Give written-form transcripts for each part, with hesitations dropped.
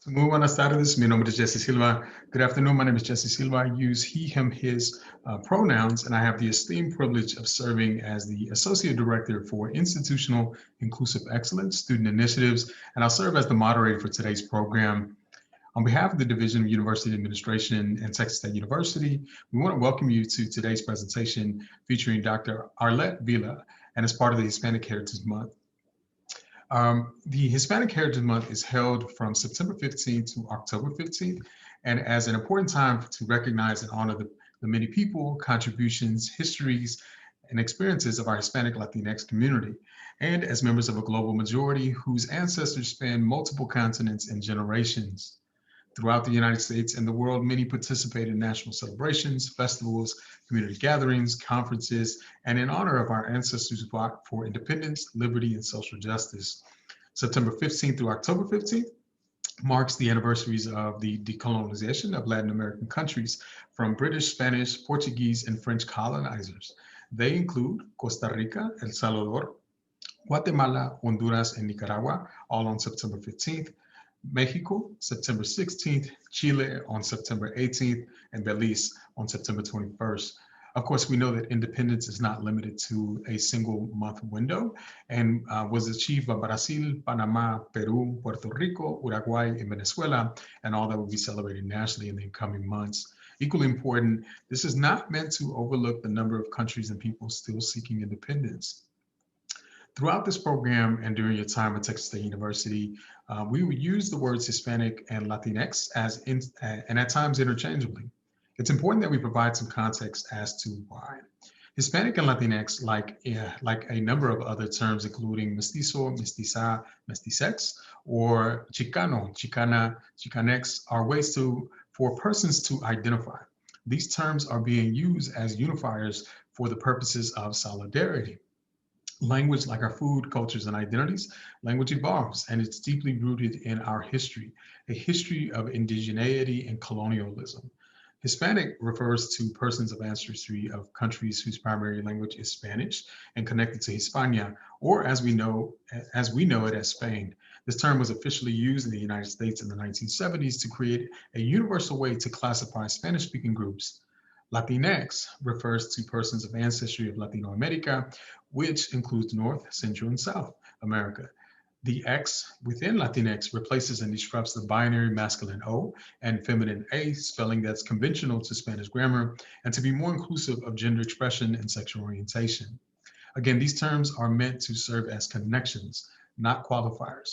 Muy buenas tardes. Mi nombre es Jesse Silva. Good afternoon. My name is Jesse Silva. I use he, him, his pronouns, and I have the esteemed privilege of serving as the Associate Director for Institutional Inclusive Excellence Student Initiatives, and I'll serve as the moderator for today's program. On behalf of the Division of University Administration and Texas State University, we want to welcome you to today's presentation featuring Dr. Arlette Vila, and as part of the Hispanic Heritage Month. The Hispanic Heritage Month is held from September 15th to October 15th, and as an important time to recognize and honor the many people, contributions, histories, and experiences of our Hispanic Latinx community, and as members of a global majority whose ancestors span multiple continents and generations. Throughout the United States and the world, many participate in national celebrations, festivals, community gatherings, conferences, and in honor of our ancestors who fought for independence, liberty, and social justice. September 15th through October 15th marks the anniversaries of the decolonization of Latin American countries from British, Spanish, Portuguese, and French colonizers. They include Costa Rica, El Salvador, Guatemala, Honduras, and Nicaragua, all on September 15th. Mexico, September 16th, Chile on September 18th, and Belize on September 21st. Of course, we know that independence is not limited to a single month window and was achieved by Brazil, Panama, Peru, Puerto Rico, Uruguay, and Venezuela, and all that will be celebrated nationally in the coming months. Equally important, this is not meant to overlook the number of countries and people still seeking independence. Throughout this program and during your time at Texas State University, we would use the words Hispanic and Latinx and at times interchangeably. It's important that we provide some context as to why. Hispanic and Latinx, like a number of other terms, including mestizo, mestiza, mestizex, or chicano, chicana, chicanx, are ways for persons to identify. These terms are being used as unifiers for the purposes of solidarity. Language, like our food, cultures, and identities, language evolves, and it's deeply rooted in our history, a history of indigeneity and colonialism. Hispanic refers to persons of ancestry of countries whose primary language is Spanish and connected to Hispania, or as we know it as Spain. This term was officially used in the United States in the 1970s to create a universal way to classify Spanish-speaking groups. Latinx refers to persons of ancestry of Latino America, which includes North, Central, and South America. The X within Latinx replaces and disrupts the binary masculine O and feminine A spelling that's conventional to Spanish grammar and to be more inclusive of gender expression and sexual orientation. Again, these terms are meant to serve as connections, not qualifiers.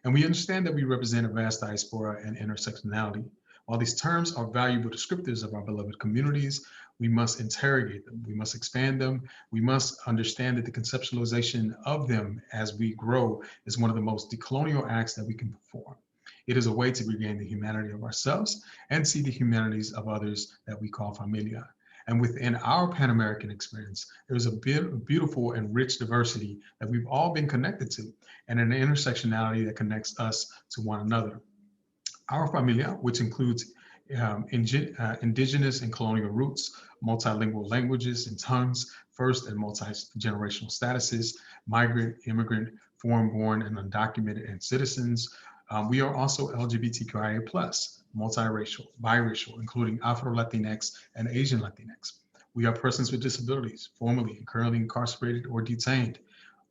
And we understand that we represent a vast diaspora and intersectionality. While these terms are valuable descriptors of our beloved communities, we must interrogate them, we must expand them, we must understand that the conceptualization of them as we grow is one of the most decolonial acts that we can perform. It is a way to regain the humanity of ourselves and see the humanities of others that we call familia. And within our Pan-American experience, there is a beautiful and rich diversity that we've all been connected to, and an intersectionality that connects us to one another. Our familia, which includes indigenous and colonial roots, multilingual languages and tongues, first and multi-generational statuses, migrant, immigrant, foreign-born and undocumented, and citizens. We are also LGBTQIA+, multiracial, biracial, including Afro-Latinx and Asian Latinx. We are persons with disabilities, formerly and currently incarcerated or detained.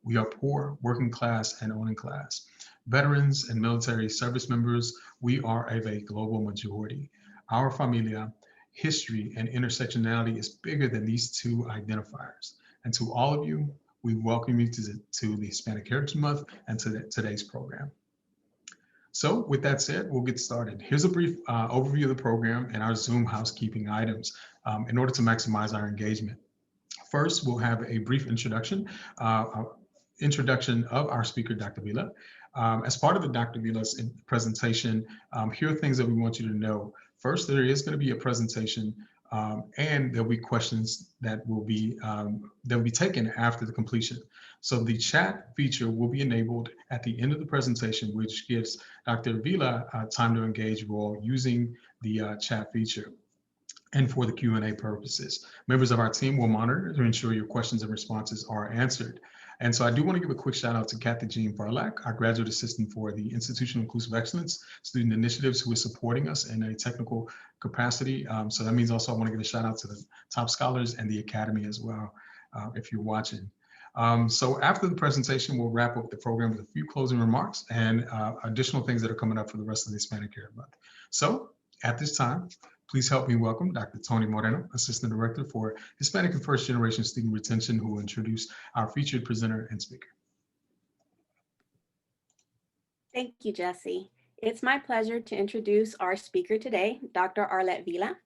We are poor, working class, and owning class. Veterans and military service members, we are of a global majority. Our familia, history, and intersectionality is bigger than these two identifiers. And to all of you, we welcome you to the Hispanic Heritage Month and to today's program. So with that said, we'll get started. Here's a brief overview of the program and our Zoom housekeeping items in order to maximize our engagement. First, we'll have a brief introduction of our speaker, Dr. Vila. As part of the Dr. Vila's presentation, here are things that we want you to know. First, there is going to be a presentation and there'll be questions that will be taken after the completion. So the chat feature will be enabled at the end of the presentation, which gives Dr. Vila time to engage you all using the chat feature. And for the Q&A purposes, members of our team will monitor to ensure your questions and responses are answered. And so I do want to give a quick shout out to Kathy Jean Barlack, our graduate assistant for the Institutional Inclusive Excellence Student Initiatives, who is supporting us in a technical capacity. So that means also I want to give a shout out to the top scholars and the Academy as well, if you're watching. So after the presentation, we'll wrap up the program with a few closing remarks and additional things that are coming up for the rest of the Hispanic Heritage Month. So at this time, please help me welcome Dr. Tony Moreno, Assistant Director for Hispanic and First Generation Student Retention, who will introduce our featured presenter and speaker. Thank you, Jesse. It's my pleasure to introduce our speaker today, Dr. Arlette Vila.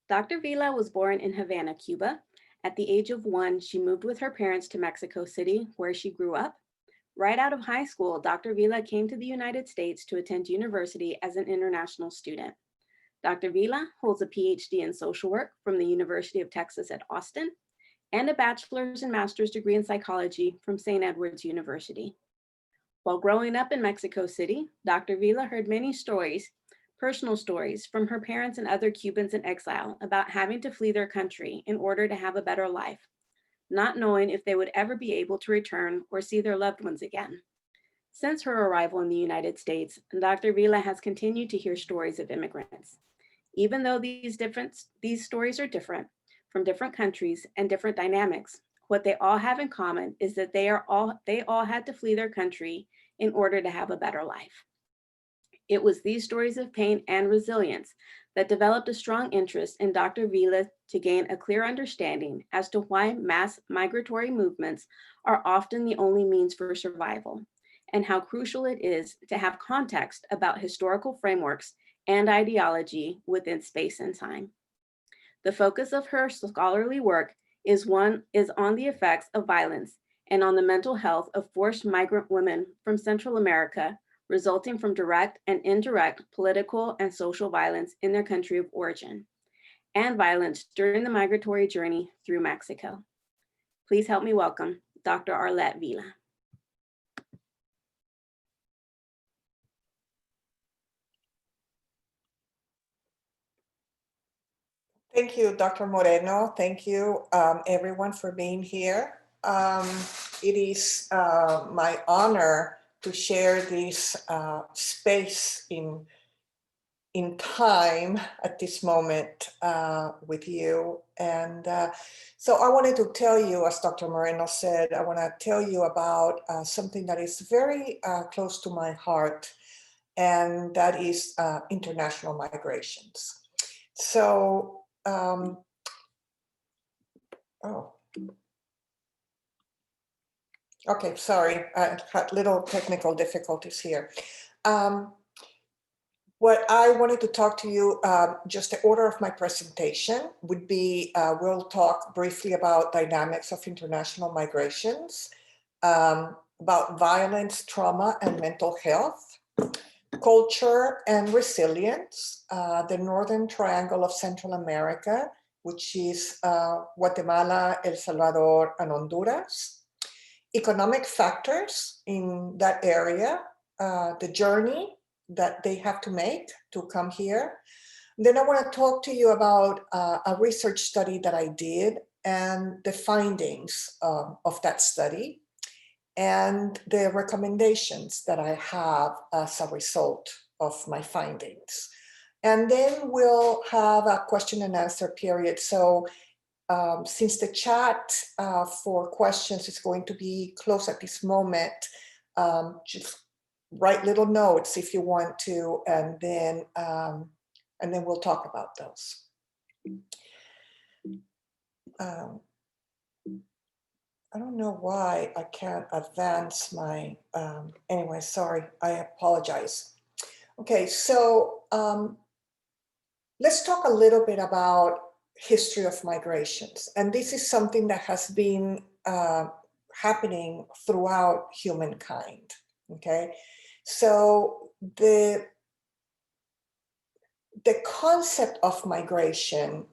Dr. Vila was born in Havana, Cuba. At the age of 1, she moved with her parents to Mexico City, where she grew up. Right out of high school, Dr. Vila came to the United States to attend university as an international student. Dr. Vila holds a PhD in social work from the University of Texas at Austin and a bachelor's and master's degree in psychology from St. Edward's University. While growing up in Mexico City, Dr. Vila heard many stories, personal stories from her parents and other Cubans in exile about having to flee their country in order to have a better life, not knowing if they would ever be able to return or see their loved ones again. Since her arrival in the United States, Dr. Vila has continued to hear stories of immigrants. Even though these stories are different from different countries and different dynamics, what they all have in common is that they all had to flee their country in order to have a better life. It was these stories of pain and resilience that developed a strong interest in Dr. Vila to gain a clear understanding as to why mass migratory movements are often the only means for survival, and how crucial it is to have context about historical frameworks and ideology within space and time. The focus of her scholarly work is on the effects of violence and on the mental health of forced migrant women from Central America, resulting from direct and indirect political and social violence in their country of origin, and violence during the migratory journey through Mexico. Please help me welcome Dr. Arlette Vila. Thank you, Dr. Moreno. Thank you, everyone, for being here. It is my honor to share this space in time at this moment with you. And so I wanted to tell you, as Dr. Moreno said, I want to tell you about something that is very close to my heart, and that is international migrations. So, okay, sorry, I had little technical difficulties here. What I wanted to talk to you, just the order of my presentation would be, we'll talk briefly about dynamics of international migrations, about violence, trauma, and mental health, culture and resilience, the Northern Triangle of Central America, which is Guatemala, El Salvador, and Honduras, economic factors in that area, the journey that they have to make to come here. Then I want to talk to you about a research study that I did and the findings of that study and the recommendations that I have as a result of my findings. And then we'll have a question and answer period. So since the chat for questions is going to be closed at this moment, just write little notes if you want to, and then we'll talk about those. I don't know why I can't advance my, anyway, sorry, I apologize. Okay, so let's talk a little bit about history of migrations. And this is something that has been happening throughout humankind, okay? So the concept of migration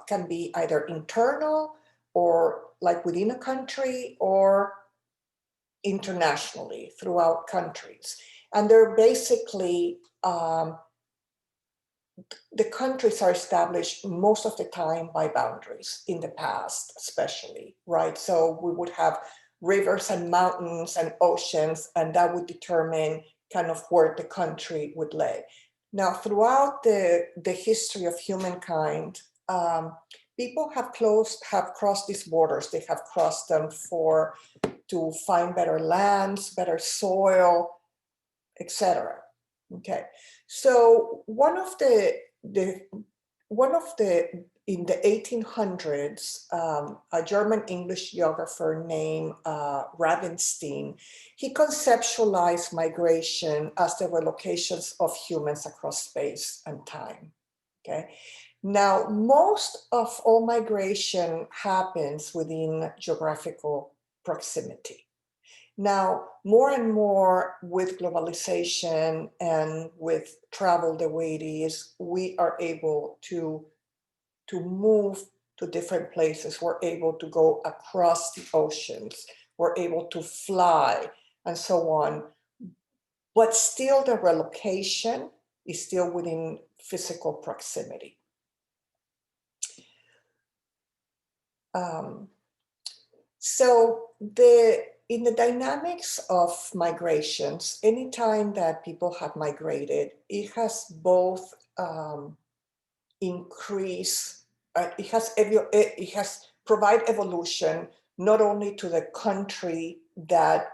can be either internal or like within a country or internationally throughout countries. And they're basically, the countries are established most of the time by boundaries in the past, especially, right? So we would have rivers and mountains and oceans, and that would determine kind of where the country would lay. Now, throughout the history of humankind, people have crossed these borders. They have crossed them to find better lands, better soil, etc. Okay, so one of the in the 1800s, a German English geographer named Ravenstein, he conceptualized migration as the relocations of humans across space and time. Okay, now most of all migration happens within geographical proximity. Now, more and more with globalization and with travel the way it is, we are able to move to different places. We're able to go across the oceans. We're able to fly and so on. But still the relocation is still within physical proximity. So in the dynamics of migrations, anytime that people have migrated, it has both increased, it has provide evolution, not only to the country that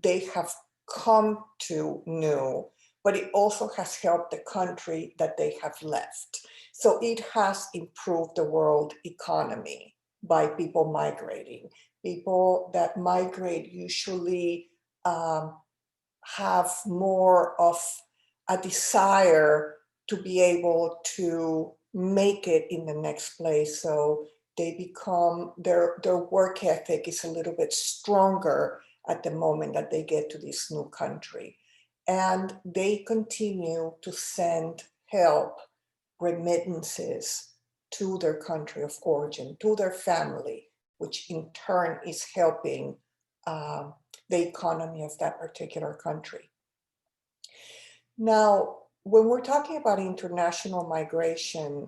they have come to know, but it also has helped the country that they have left. So it has improved the world economy by people migrating. People that migrate usually have more of a desire to be able to make it in the next place. So they become, their work ethic is a little bit stronger at the moment that they get to this new country. And they continue to send help, remittances to their country of origin, to their family, which in turn is helping the economy of that particular country. Now, when we're talking about international migration,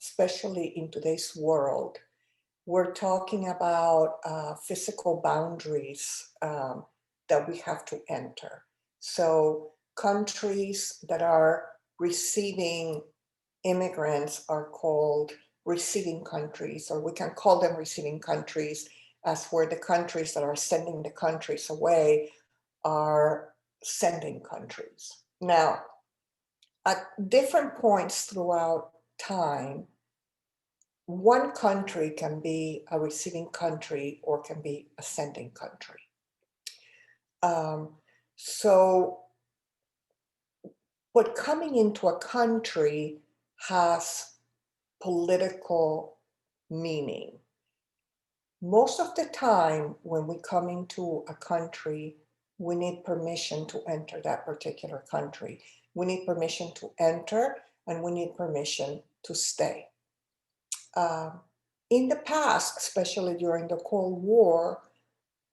especially in today's world, we're talking about physical boundaries that we have to enter. So countries that are receiving immigrants are called receiving countries, or we can call them receiving countries, as where the countries that are sending the countries away are sending countries. Now, at different points throughout time, one country can be a receiving country or can be a sending country. But coming into a country has political meaning. Most of the time when we come into a country, we need permission to enter that particular country. We need permission to enter and we need permission to stay. In the past, especially during the Cold War,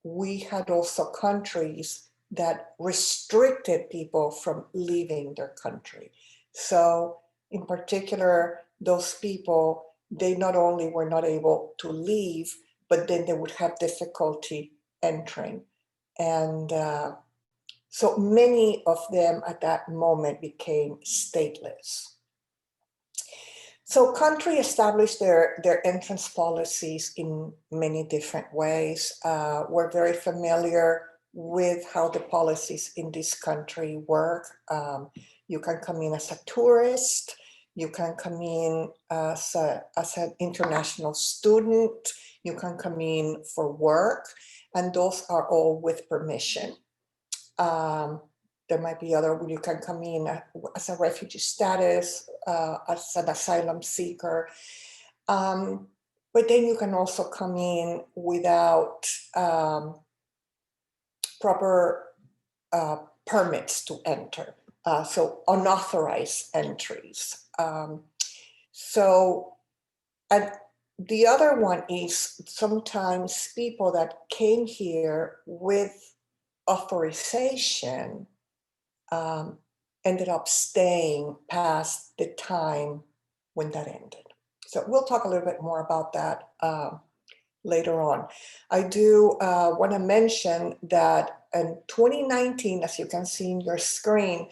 we had also countries that restricted people from leaving their country. So in particular, those people, they not only were not able to leave, but then they would have difficulty entering. And so many of them at that moment became stateless. So countries established their entrance policies in many different ways. We're very familiar with how the policies in this country work. You can come in as a tourist, you can come in as an international student, you can come in for work, and those are all with permission. There might be other, you can come in as a refugee status, as an asylum seeker. But then you can also come in without proper permits to enter. So unauthorized entries. And the other one is sometimes people that came here with authorization ended up staying past the time when that ended. So we'll talk a little bit more about that later on. I do want to mention that in 2019, as you can see in your screen,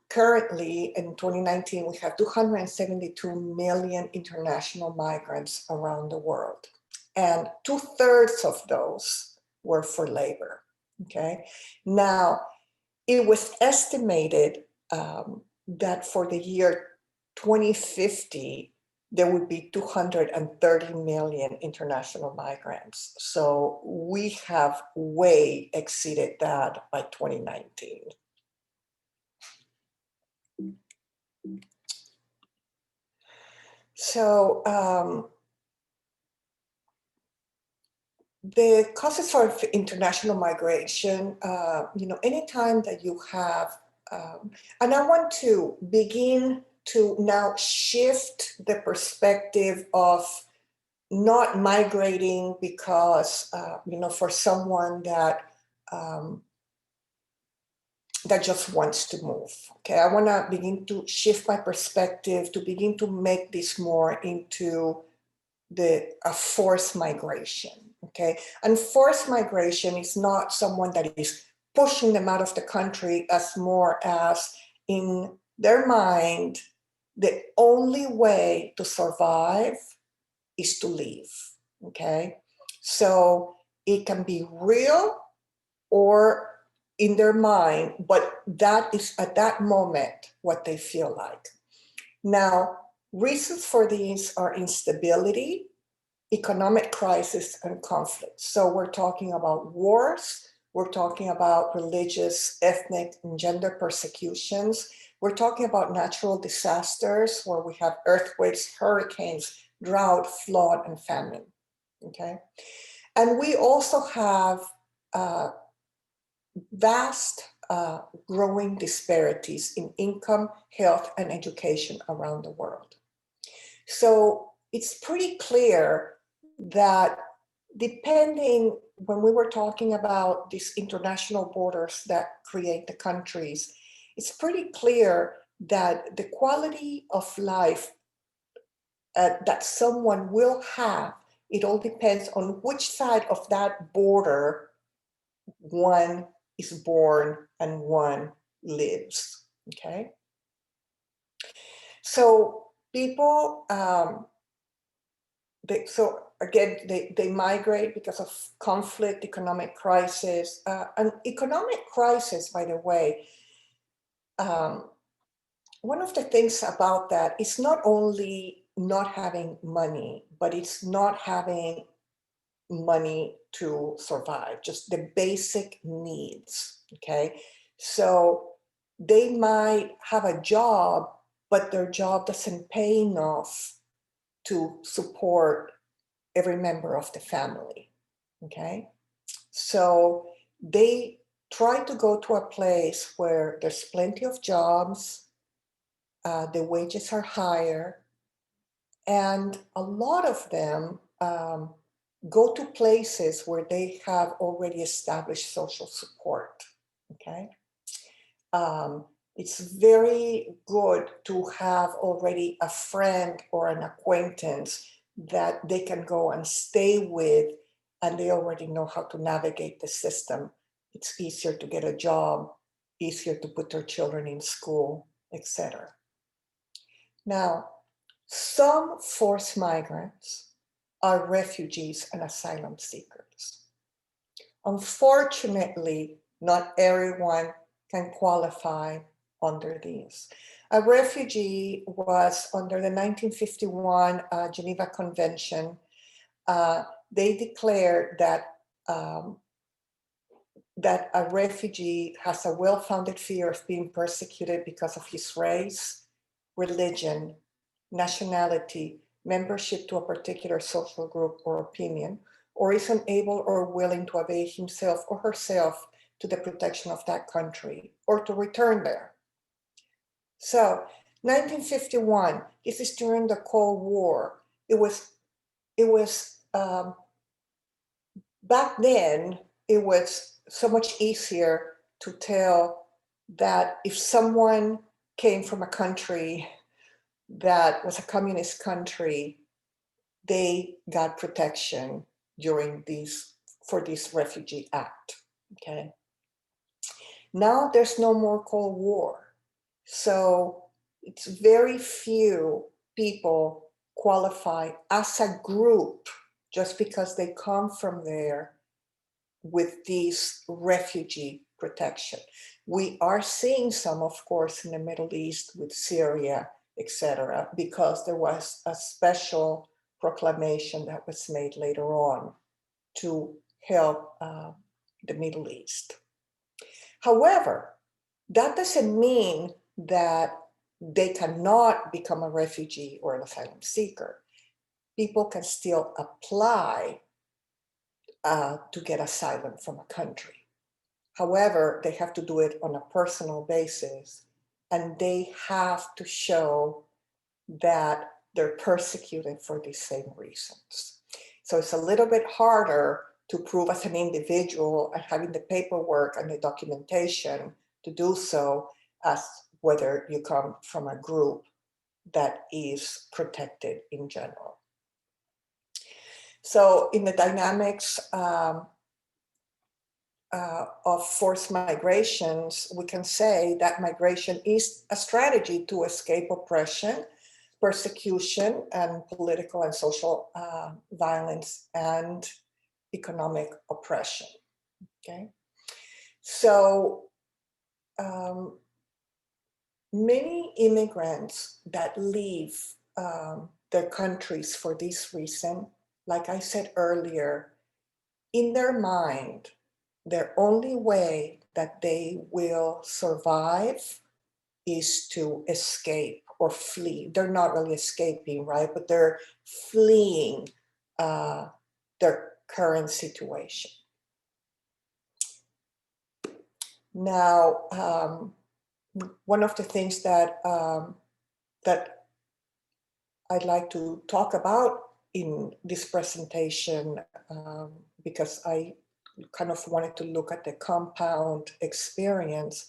currently in 2019, we have 272 million international migrants around the world. And 2/3 of those were for labor, okay? Now, it was estimated that for the year 2050, there would be 230 million international migrants. So we have way exceeded that by 2019. So the causes for international migration, anytime that you have, and I want to begin to now shift the perspective of not migrating because, for someone that that just wants to move. Okay, I want to begin to shift my perspective to begin to make this more into a forced migration. Okay, and forced migration is not someone that is pushing them out of the country, as more as in their mind, the only way to survive is to leave. Okay, so it can be real or in their mind, but that is at that moment what they feel like. Now, reasons for these are instability, economic crisis, and conflict. So we're talking about wars, we're talking about religious, ethnic, and gender persecutions. We're talking about natural disasters where we have earthquakes, hurricanes, drought, flood, and famine. Okay, and we also have vast growing disparities in income, health, and education around the world. So it's pretty clear that depending, when we were talking about these international borders that create the countries, it's pretty clear that the quality of life that someone will have, it all depends on which side of that border one is born and one lives. Okay, so people they migrate because of conflict, economic crisis. An economic crisis, by the way, one of the things about that is not only not having money, but it's not having money to survive, just the basic needs. Okay, so they might have a job, but their job doesn't pay enough to support every member of the family. Okay, so they try to go to a place where there's plenty of jobs, the wages are higher, and a lot of them go to places where they have already established social support. Okay, it's very good to have already a friend or an acquaintance that they can go and stay with, and they already know how to navigate the system. It's easier to get a job, easier to put their children in school, etc. Now, some forced migrants are refugees and asylum seekers. Unfortunately, not everyone can qualify under these. A refugee was under the 1951 Geneva Convention. They declared that that a refugee has a well-founded fear of being persecuted because of his race, religion, nationality, membership to a particular social group or opinion, or is unable or willing to avail himself or herself to the protection of that country or to return there. So 1951, this is during the Cold War. It was back then, it was so much easier to tell that if someone came from a country that was a communist country, they got protection during for this Refugee Act, okay? Now there's no more Cold War. So it's very few people qualify as a group just because they come from there with these refugee protection. We are seeing some, of course, in the Middle East with Syria, etc., because there was a special proclamation that was made later on to help the Middle East. However, that doesn't mean that they cannot become a refugee or an asylum seeker. People can still apply to get asylum from a country. However, they have to do it on a personal basis, and they have to show that they're persecuted for the same reasons. So it's a little bit harder to prove as an individual and having the paperwork and the documentation to do so as whether you come from a group that is protected in general. So in the dynamics of forced migrations, we can say that migration is a strategy to escape oppression, persecution, and political and social violence and economic oppression, okay? So many immigrants that leave their countries for this reason, like I said earlier, in their mind, their only way that they will survive is to escape or flee. They're not really escaping, right? But they're fleeing their current situation. Now, one of the things that that I'd like to talk about in this presentation, because I kind of wanted to look at the compound experience,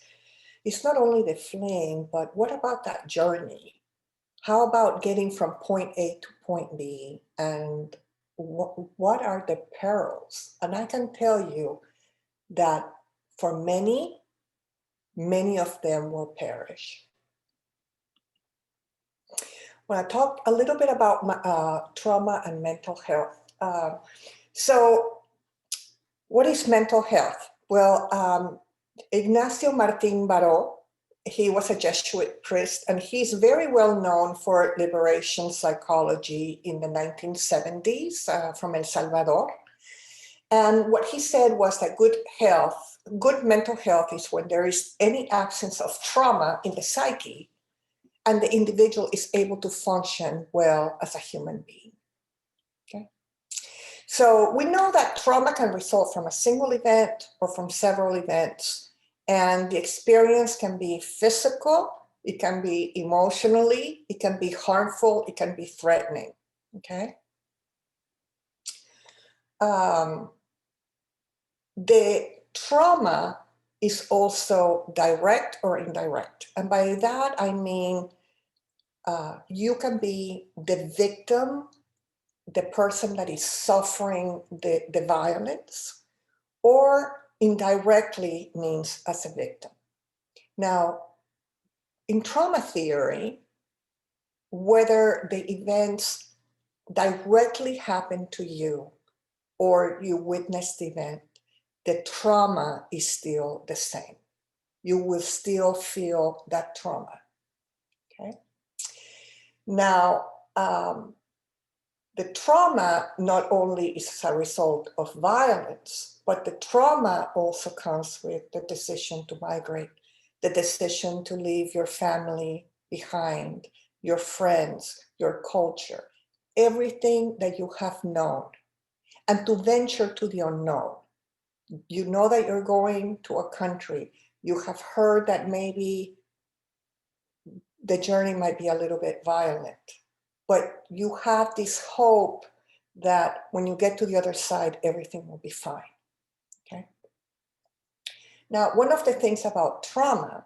is not only the fleeing, but what about that journey? How about getting from point A to point B, and what are the perils? And I can tell you that for many, many of them will perish. When I talk a little bit about trauma and mental health. So what is mental health? Well, Ignacio Martín Baró, he was a Jesuit priest, and he's very well known for liberation psychology in the 1970s from El Salvador. And what he said was that good mental health is when there is any absence of trauma in the psyche and the individual is able to function well as a human being, okay? So we know that trauma can result from a single event or from several events, and the experience can be physical, it can be emotionally, it can be harmful, it can be threatening, okay? The trauma is also direct or indirect. And by that, I mean, you can be the victim, the person that is suffering the violence, or indirectly means as a victim. Now, in trauma theory, whether the events directly happen to you or you witnessed the event, the trauma is still the same. You will still feel that trauma, okay? Now, the trauma not only is as a result of violence, but the trauma also comes with the decision to migrate, the decision to leave your family behind, your friends, your culture, everything that you have known, and to venture to the unknown. You know that you're going to a country. You have heard that maybe the journey might be a little bit violent, but you have this hope that when you get to the other side, everything will be fine, okay? Now, one of the things about trauma,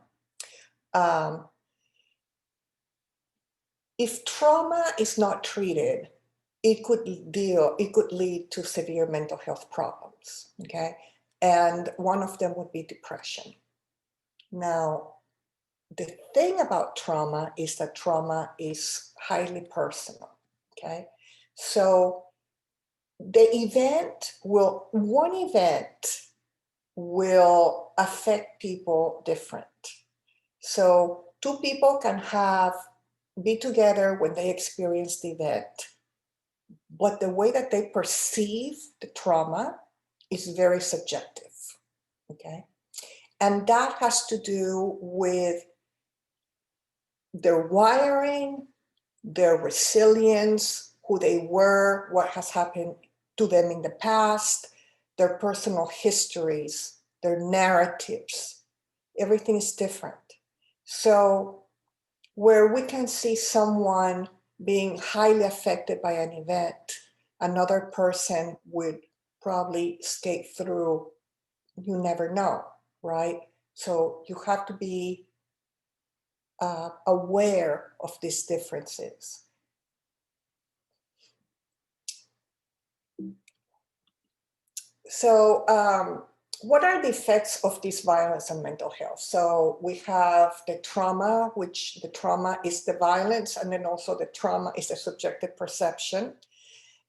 if trauma is not treated, it could lead to severe mental health problems, okay? And one of them would be depression. Now, the thing about trauma is that trauma is highly personal, okay? So one event will affect people different. So two people can be together when they experience the event, but the way that they perceive the trauma is very subjective, okay? And that has to do with their wiring, their resilience, who they were, what has happened to them in the past, their personal histories, their narratives. Everything is different. So where we can see someone being highly affected by an event, another person would probably skate through. You never know, right? So you have to be aware of these differences. So what are the effects of this violence on mental health? So we have the trauma, which the trauma is the violence, and then also the trauma is the subjective perception.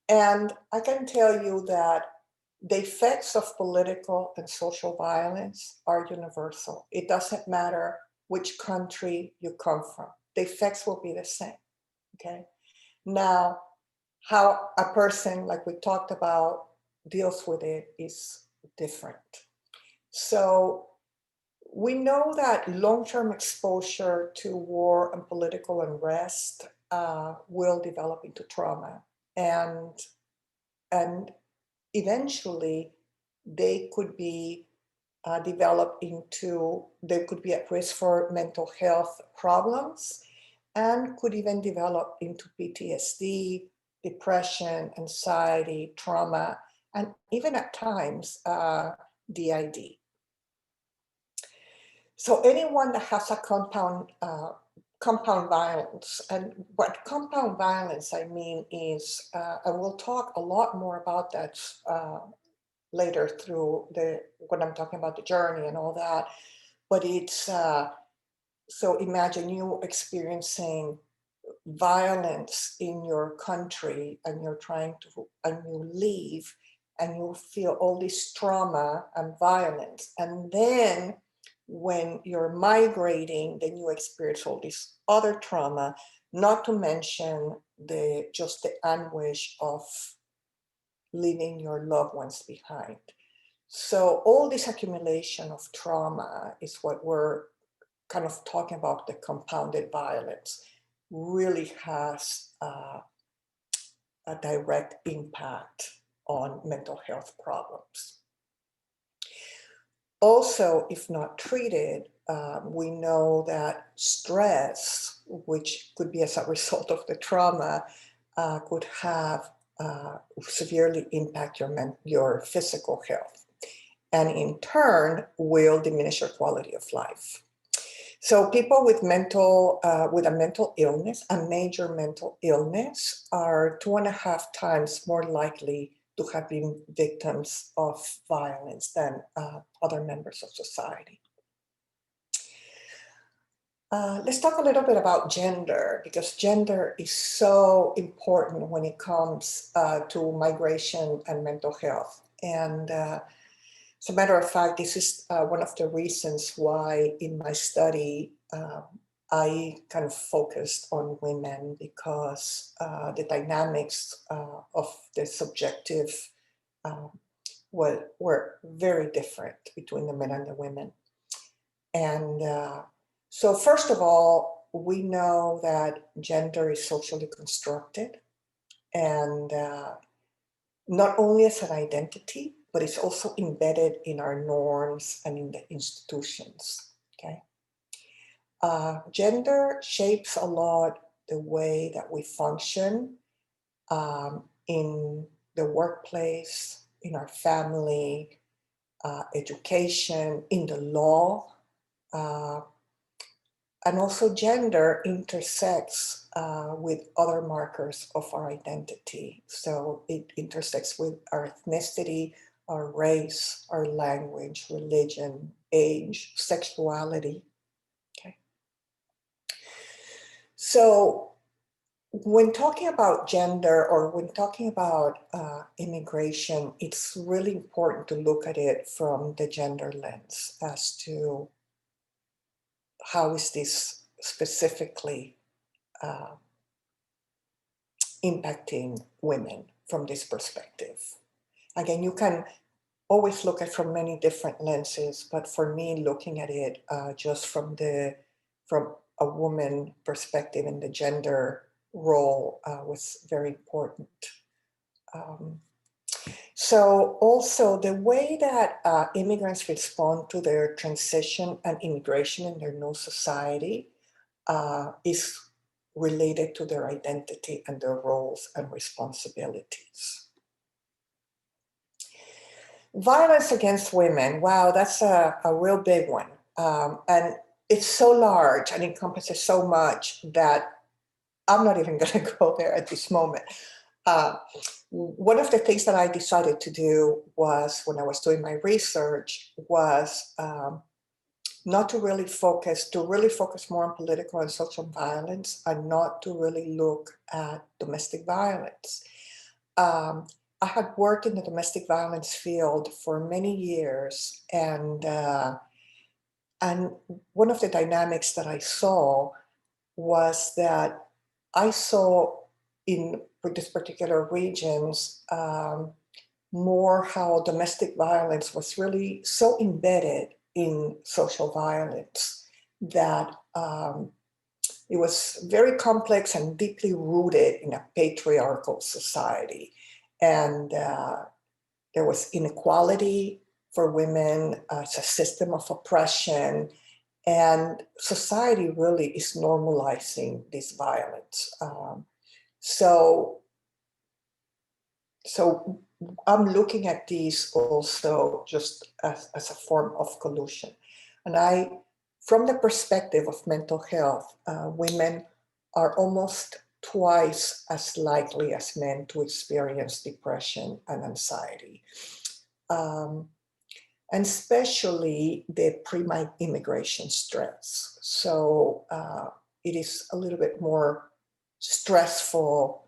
And I can tell you that the effects of political and social violence are universal. It doesn't matter which country you come from. The effects will be the same, okay? Now, how a person, like we talked about, deals with it is different. So we know that long-term exposure to war and political unrest will develop into trauma, and eventually they could be they could be at risk for mental health problems, and could even develop into PTSD, depression, anxiety, trauma, and even at times DID. So anyone that has a compound violence, and what compound violence I mean is, and we'll talk a lot more about that later through when I'm talking about the journey and all that, but it's, so imagine you experiencing violence in your country, and you leave, and you feel all this trauma and violence, and then when you're migrating, then you experience all this other trauma, not to mention just the anguish of leaving your loved ones behind. So all this accumulation of trauma is what we're kind of talking about. The compounded violence really has a direct impact on mental health problems. Also, if not treated, we know that stress, which could be as a result of the trauma, could have severely impact your physical health, and in turn will diminish your quality of life. So people with a mental illness, a major mental illness, are 2.5 times more likely to have been victims of violence than other members of society. Let's talk a little bit about gender, because gender is so important when it comes to migration and mental health. And as a matter of fact, this is one of the reasons why in my study I kind of focused on women, because the dynamics of the subjective were very different between the men and the women. And so first of all, we know that gender is socially constructed, and not only as an identity, but it's also embedded in our norms and in the institutions, okay? Gender shapes a lot the way that we function in the workplace, in our family, education, in the law. And also gender intersects with other markers of our identity. So it intersects with our ethnicity, our race, our language, religion, age, sexuality. Okay. So when talking about gender or when talking about immigration, it's really important to look at it from the gender lens as to how is this specifically impacting women from this perspective. Again, you can always look at it from many different lenses, but for me, looking at it just from a woman perspective and the gender role was very important. So also the way that immigrants respond to their transition and immigration in their new society is related to their identity and their roles and responsibilities. Violence against women, wow, that's a real big one. And it's so large and encompasses so much that I'm not even going to go there at this moment. One of the things that I decided to do was, when I was doing my research, was not to really focus more on political and social violence and not to really look at domestic violence. I had worked in the domestic violence field for many years, and one of the dynamics that I saw was that I saw in these particular regions more how domestic violence was really so embedded in social violence that it was very complex and deeply rooted in a patriarchal society. And there was inequality for women, it's a system of oppression, and society really is normalizing this violence. So I'm looking at these also just as a form of collusion. And from the perspective of mental health, women are almost twice as likely as men to experience depression and anxiety. And especially the pre-immigration stress. So it is a little bit more stressful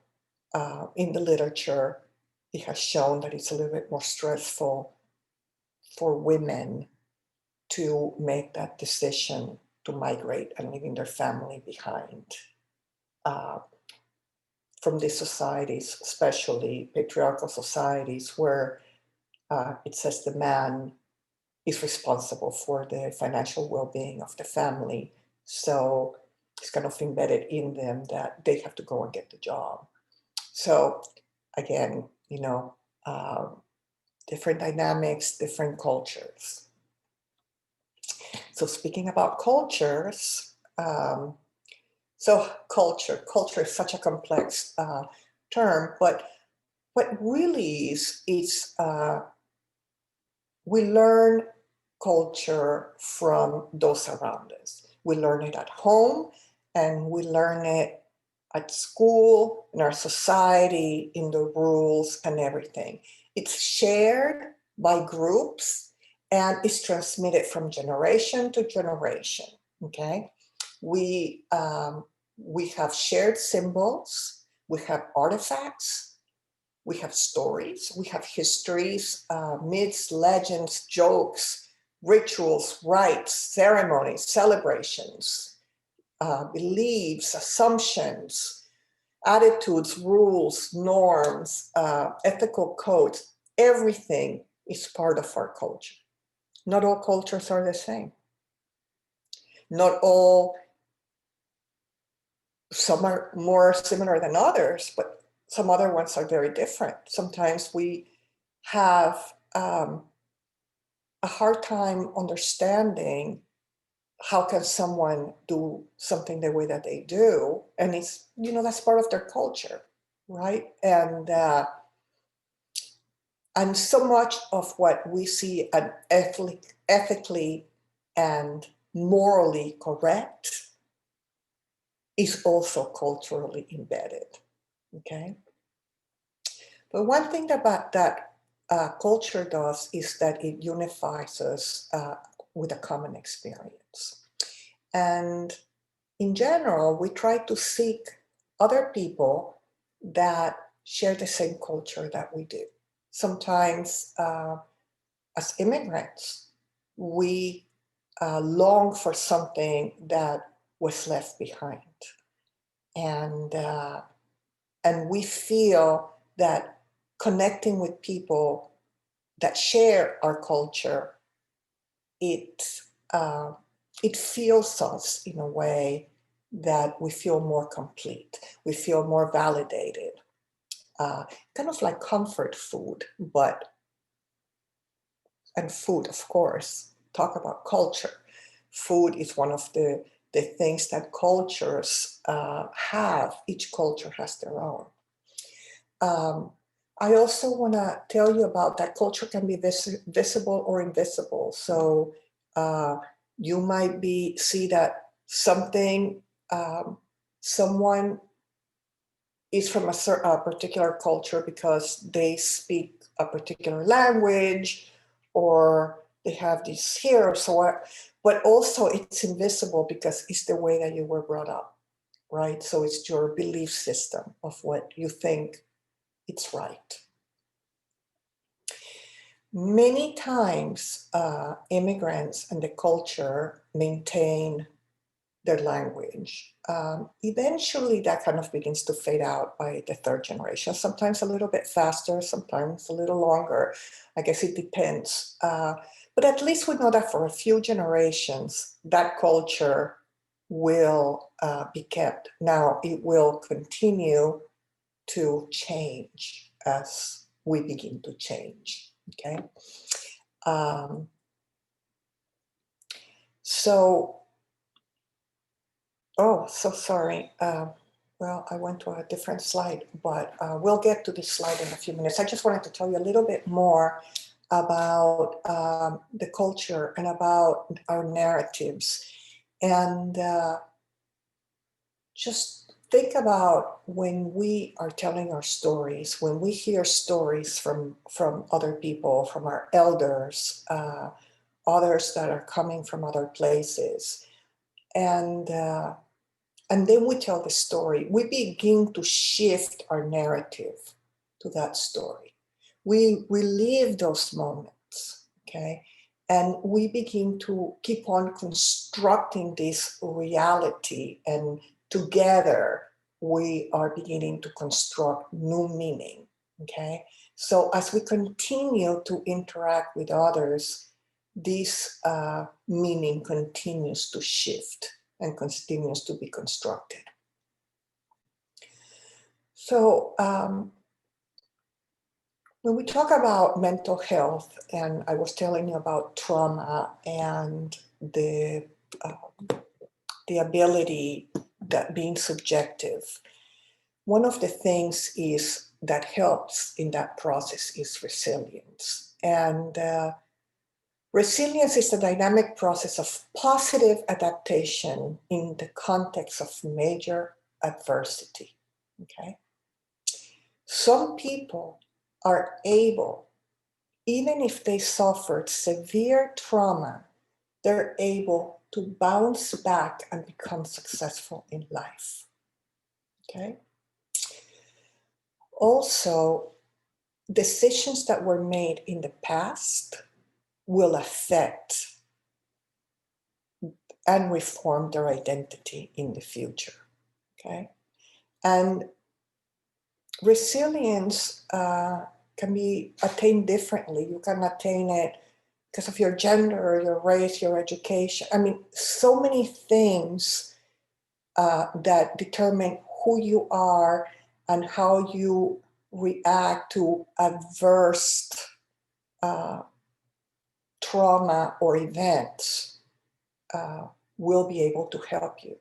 in the literature. It has shown that it's a little bit more stressful for women to make that decision to migrate and leaving their family behind. From these societies, especially patriarchal societies, where it says the man is responsible for the financial well-being of the family. So it's kind of embedded in them that they have to go and get the job. So again, different dynamics, different cultures. So speaking about cultures, so culture is such a complex term, but what really is we learn culture from those around us. We learn it at home, and we learn it at school, in our society, in the rules and everything. It's shared by groups and it's transmitted from generation to generation, okay? We have shared symbols, we have artifacts, we have stories, we have histories, myths, legends, jokes, rituals, rites, ceremonies, celebrations, beliefs, assumptions, attitudes, rules, norms, ethical codes. Everything is part of our culture. Not all cultures are the same. Not all, some are more similar than others, but some other ones are very different. Sometimes we have a hard time understanding how can someone do something the way that they do, and it's, that's part of their culture, right? And so much of what we see as ethically and morally correct is also culturally embedded, okay? But one thing about that culture does is that it unifies us with a common experience. And in general, we try to seek other people that share the same culture that we do. Sometimes as immigrants, we long for something that was left behind. And we feel that connecting with people that share our culture, it feels us in a way that we feel more complete, we feel more validated, kind of like comfort food, and food, of course, talk about culture. Food is one of the things that cultures have. Each culture has their own. I also want to tell you about that culture can be visible or invisible. So you might see that something, someone is from a particular culture because they speak a particular language, or they have this hair or so on, but also it's invisible because it's the way that you were brought up, right? So it's your belief system of what you think it's right. Many times immigrants and the culture maintain their language. Eventually that kind of begins to fade out by the third generation, sometimes a little bit faster, sometimes a little longer. I guess it depends. But at least we know that for a few generations, that culture will be kept. Now it will continue to change as we begin to change, okay? So sorry. Well, I went to a different slide, but we'll get to this slide in a few minutes. I just wanted to tell you a little bit more about the culture and about our narratives. And just think about when we are telling our stories, when we hear stories from other people, from our elders, others that are coming from other places. And then we tell the story. We begin to shift our narrative to that story. We relive those moments, okay? And we begin to keep on constructing this reality, and together we are beginning to construct new meaning, okay? So as we continue to interact with others, this meaning continues to shift and continues to be constructed. So when we talk about mental health, and I was telling you about trauma and the ability that being subjective, one of the things is that helps in that process is resilience. And resilience is the dynamic process of positive adaptation in the context of major adversity, okay? Some people are able, even if they suffered severe trauma, they're able to bounce back and become successful in life, okay? Also, decisions that were made in the past will affect and reform their identity in the future, okay? And resilience can be attained differently. You can attain it because of your gender, your race, your education. I mean, so many things that determine who you are and how you react to adverse trauma or events will be able to help you.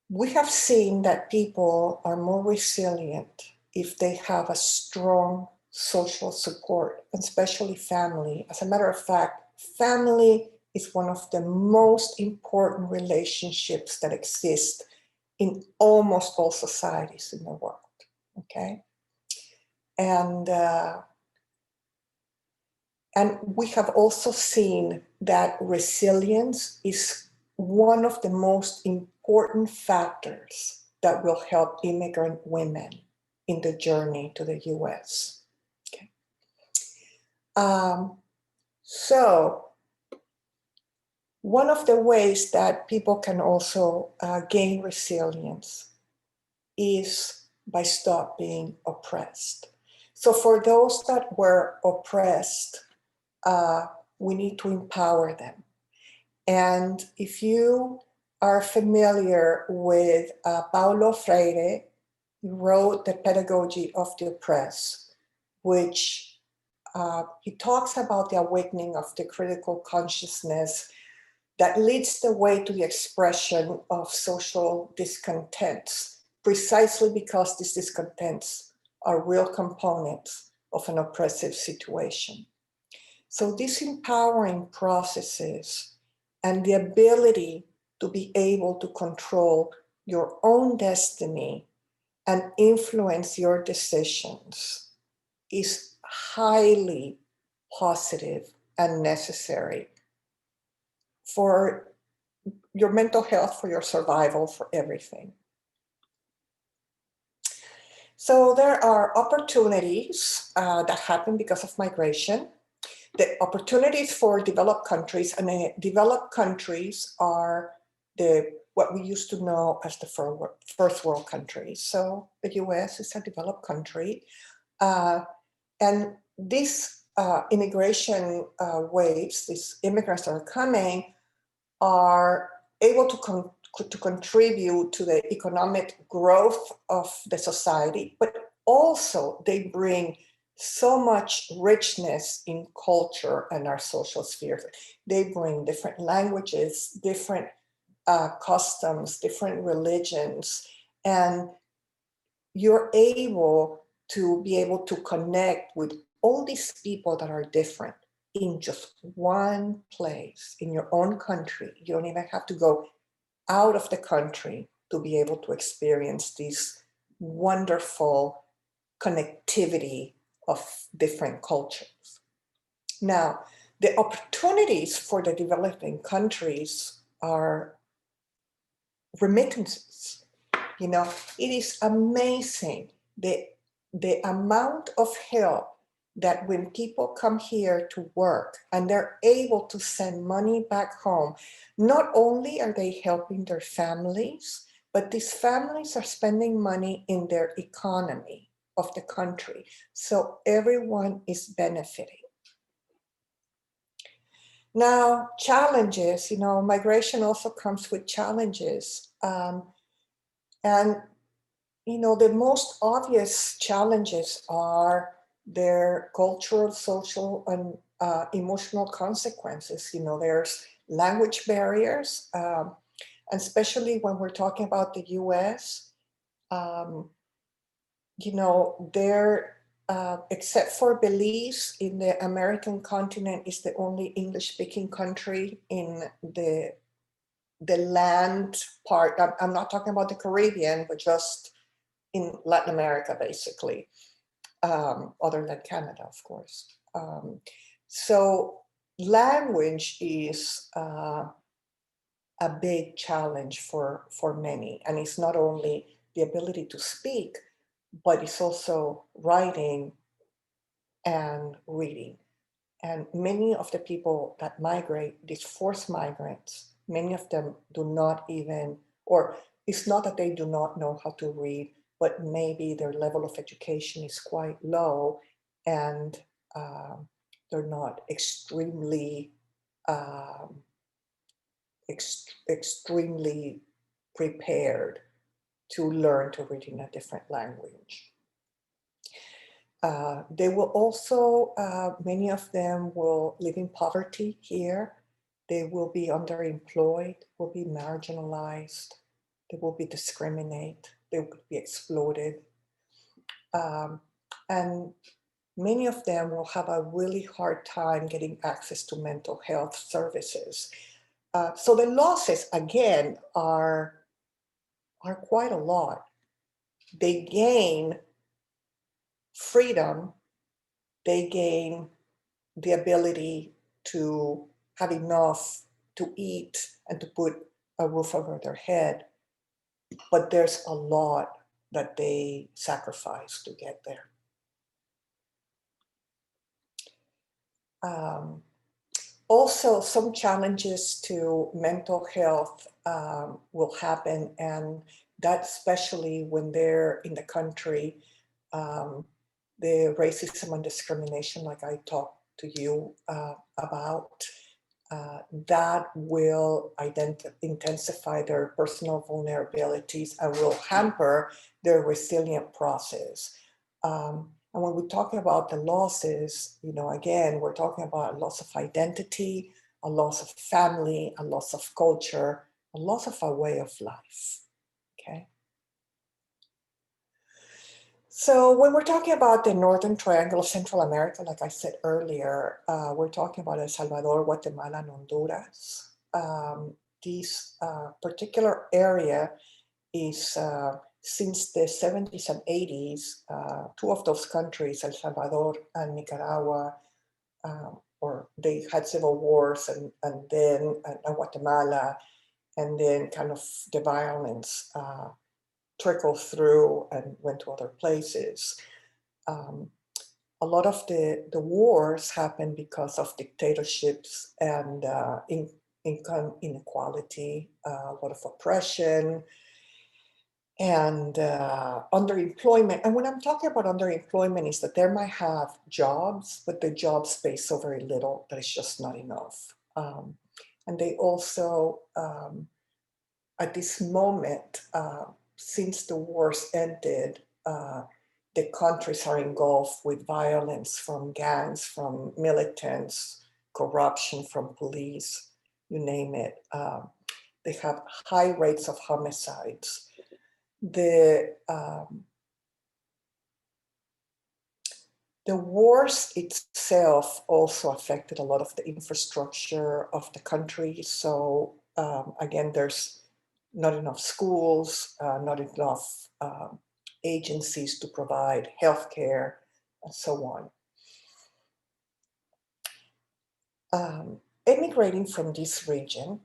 We have seen that people are more resilient if they have a strong social support, and especially family. As a matter of fact, family is one of the most important relationships that exist in almost all societies in the world, okay? And we have also seen that resilience is one of the most important factors that will help immigrant women in the journey to the US. Okay. So one of the ways that people can also gain resilience is by stop being oppressed. So for those that were oppressed, we need to empower them. And if you are familiar with Paulo Freire, he wrote The Pedagogy of the Oppressed, which he talks about the awakening of the critical consciousness that leads the way to the expression of social discontents, precisely because these discontents are real components of an oppressive situation. So these empowering processes and the ability to be able to control your own destiny and influence your decisions is highly positive and necessary for your mental health, for your survival, for everything. So there are opportunities that happen because of migration. The opportunities for developed countries, and developed countries are what we used to know as the first world countries. So the US is a developed country. And these immigration waves, these immigrants that are coming, are able to contribute to the economic growth of the society, but also they bring so much richness in culture and our social spheres. They bring different languages, different customs, different religions, and you're able to connect with all these people that are different in just one place, in your own country. You don't even have to go out of the country to be able to experience this wonderful connectivity of different cultures. Now, the opportunities for the developing countries are remittances. You know, it is amazing the amount of help that when people come here to work and they're able to send money back home, not only are they helping their families, but these families are spending money in their economy of the country. So everyone is benefiting. Now, challenges, you know, migration also comes with challenges. And, you know, the most obvious challenges are their cultural, social, and emotional consequences. You know, there's language barriers, and especially when we're talking about the US, you know, except for Belize in the American continent, is the only English-speaking country in the land part. I'm not talking about the Caribbean, but just in Latin America, basically, other than Canada, of course. So language is a big challenge for many. And it's not only the ability to speak, but it's also writing and reading. And many of the people that migrate, these forced migrants, many of them do not even, or it's not that they do not know how to read, but maybe their level of education is quite low and they're not extremely extremely prepared to learn to read in a different language. They will also, many of them will live in poverty here. They will be underemployed, will be marginalized, they will be discriminated, they will be exploited. And many of them will have a really hard time getting access to mental health services. So the losses, again, are quite a lot. They gain freedom, they gain the ability to have enough to eat and to put a roof over their head, but there's a lot that they sacrifice to get there. Also, some challenges to mental health will happen, and that especially when they're in the country, the racism and discrimination, like I talked to you about, that will intensify their personal vulnerabilities and will hamper their resilient process. And when we're talking about the losses, again, we're talking about a loss of identity, a loss of family, a loss of culture, a loss of a way of life, okay? So when we're talking about the Northern Triangle of Central America, like I said earlier, we're talking about El Salvador, Guatemala, and Honduras. This particular area is, since the 70s and 80s, two of those countries, El Salvador and Nicaragua, or they had civil wars, and then Guatemala, and then kind of the violence trickled through and went to other places. A lot of the wars happened because of dictatorships and income inequality, a lot of oppression, and underemployment. And when I'm talking about underemployment, is that they might have jobs, but the jobs pay so very little that it's just not enough. And they also, at this moment, since the wars ended, the countries are engulfed with violence from gangs, from militants, corruption from police, you name it. They have high rates of homicides. The wars itself also affected a lot of the infrastructure of the country. So again, there's not enough schools, not enough agencies to provide healthcare, and so on. Emigrating from this region,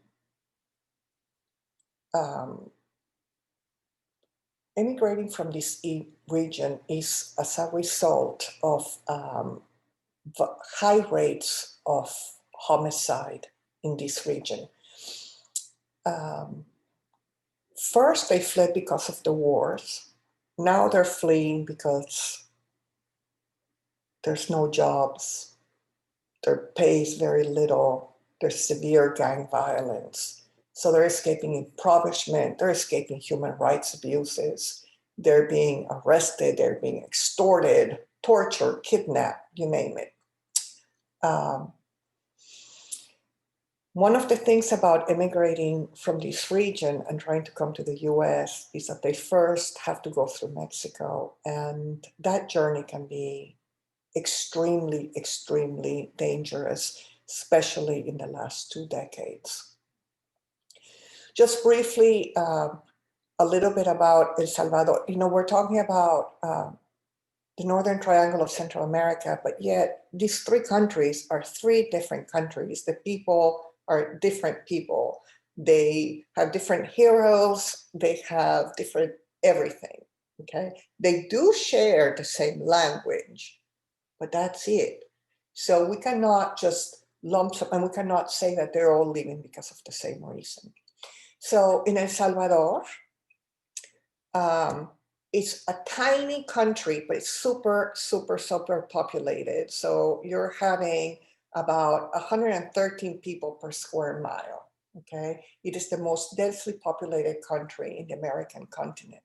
region is as a result of high rates of homicide in this region. First, they fled because of the wars. Now they're fleeing because there's no jobs, their pay is very little, there's severe gang violence. So they're escaping impoverishment, they're escaping human rights abuses, they're being arrested, they're being extorted, tortured, kidnapped, you name it. One of the things about immigrating from this region and trying to come to the US is that they first have to go through Mexico, and that journey can be extremely, extremely dangerous, especially in the last 2 decades. Just briefly, a little bit about El Salvador. We're talking about the Northern Triangle of Central America, but yet these 3 countries are 3 different countries. The people are different people. They have different heroes. They have different everything, okay? They do share the same language, but that's it. So we cannot just lump them, and we cannot say that they're all leaving because of the same reason. So in El Salvador, it's a tiny country, but it's super, super, super populated. So you're having about 113 people per square mile, okay? It is the most densely populated country in the American continent.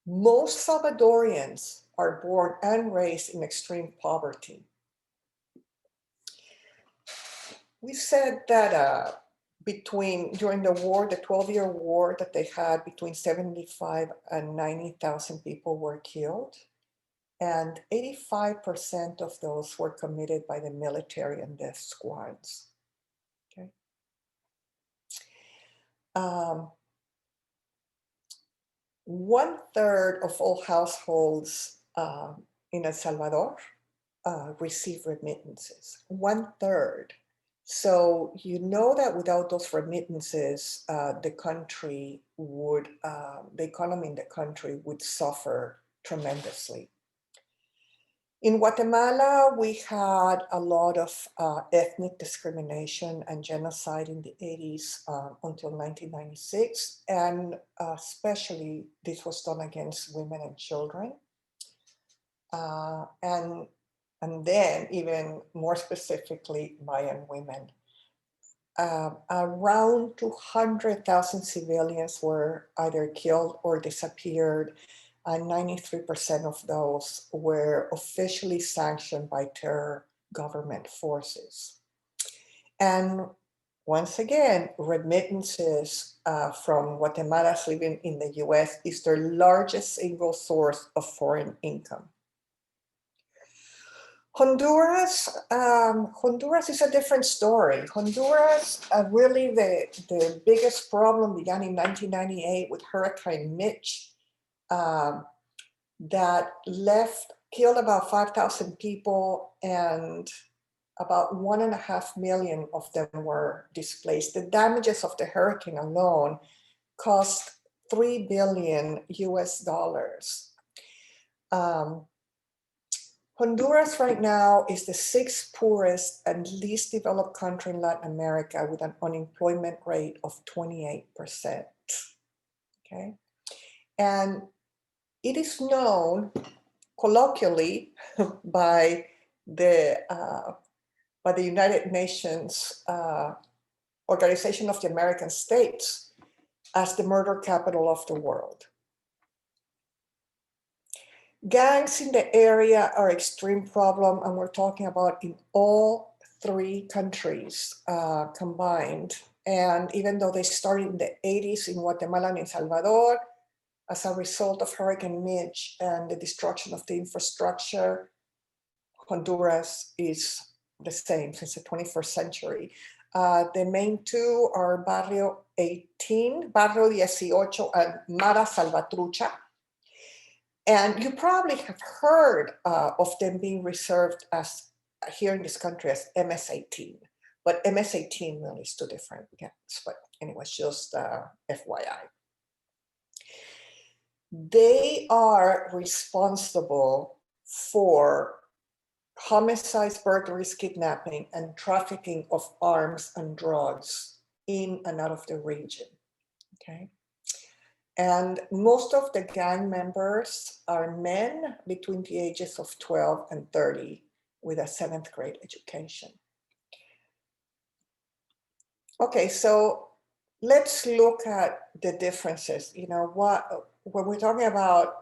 Most Salvadorians are born and raised in extreme poverty. We said that during the war, the 12-year war that they had, between 75 and 90,000 people were killed. and 85% of those were committed by the military and death squads. Okay. 1/3 of all households in El Salvador receive remittances. 1/3. So you know that without those remittances, the country would, the economy in the country would suffer tremendously. In Guatemala, we had a lot of ethnic discrimination and genocide in the 80s until 1996, and especially this was done against women and children. And then even more specifically, Mayan women. Around 200,000 civilians were either killed or disappeared, and 93% of those were officially sanctioned by terror government forces. And once again, remittances from Guatemalans living in the US is their largest single source of foreign income. Honduras, Honduras is a different story. Honduras, really the biggest problem began in 1998 with Hurricane Mitch that killed about 5,000 people, and about 1.5 million of them were displaced. The damages of the hurricane alone cost $3 billion US. Honduras right now is the 6th poorest and least developed country in Latin America, with an unemployment rate of 28%. Okay, and it is known colloquially by the United Nations Organization of the American States as the murder capital of the world. Gangs in the area are an extreme problem, and we're talking about in all 3 countries combined. And even though they started in the 80s in Guatemala and in Salvador, as a result of Hurricane Mitch and the destruction of the infrastructure, Honduras is the same since the 21st century. The main 2 are Barrio 18, Barrio 18, and Mara Salvatrucha. And you probably have heard of them being reserved as here in this country as MS-18, but MS-18 really is 2 different gangs. But anyway, just FYI. They are responsible for homicides, burglaries, kidnapping, and trafficking of arms and drugs in and out of the region. Okay. And most of the gang members are men between the ages of 12 and 30 with a 7th grade education. Okay, so let's look at the differences. You know, when we're talking about,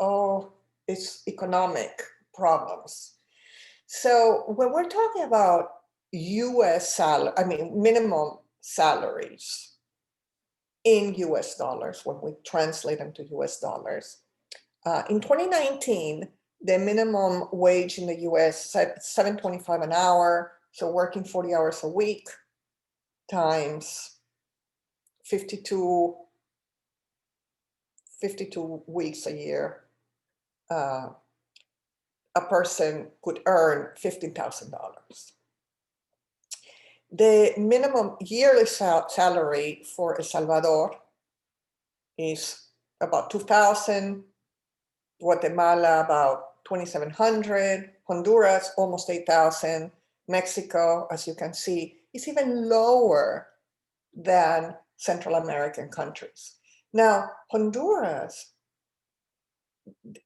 it's economic problems. So when we're talking about minimum salaries, in US dollars, when we translate them to US dollars. In 2019, the minimum wage in the US said $7.25 an hour, so working 40 hours a week times 52 weeks a year, a person could earn $15,000. The minimum yearly salary for El Salvador is about $2,000, Guatemala about $2,700, Honduras almost $8,000, Mexico, as you can see, is even lower than Central American countries. Now, Honduras,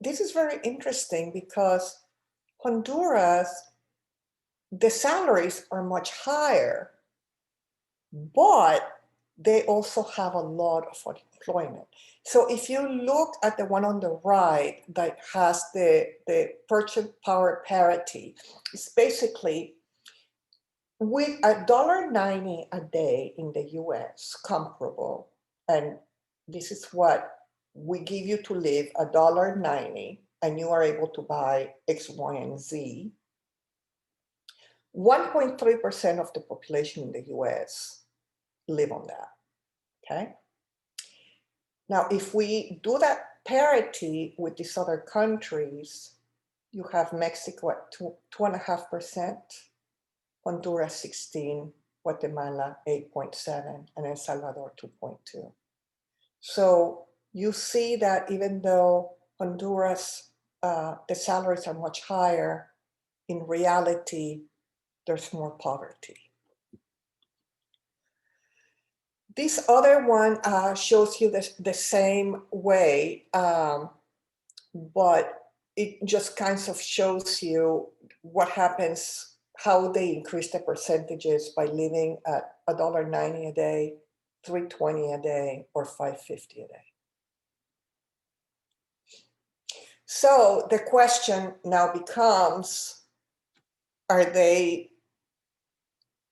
this is very interesting because Honduras, the salaries are much higher, but they also have a lot of unemployment. So if you look at the one on the right that has the purchase power parity, it's basically with $1.90 a day in the US comparable, and this is what we give you to live, $1.90 and you are able to buy X, Y, and Z, 1.3% of the population in the US live on that, okay? Now, if we do that parity with these other countries, you have Mexico at 2.5%, Honduras 16%, Guatemala 8.7%, and El Salvador 2.2%. So you see that even though Honduras, the salaries are much higher, in reality, there's more poverty. This other one shows you the same way, but it just kind of shows you what happens, how they increase the percentages by living at $1.90 a day, $3.20 a day, or $5.50 a day. So the question now becomes, are they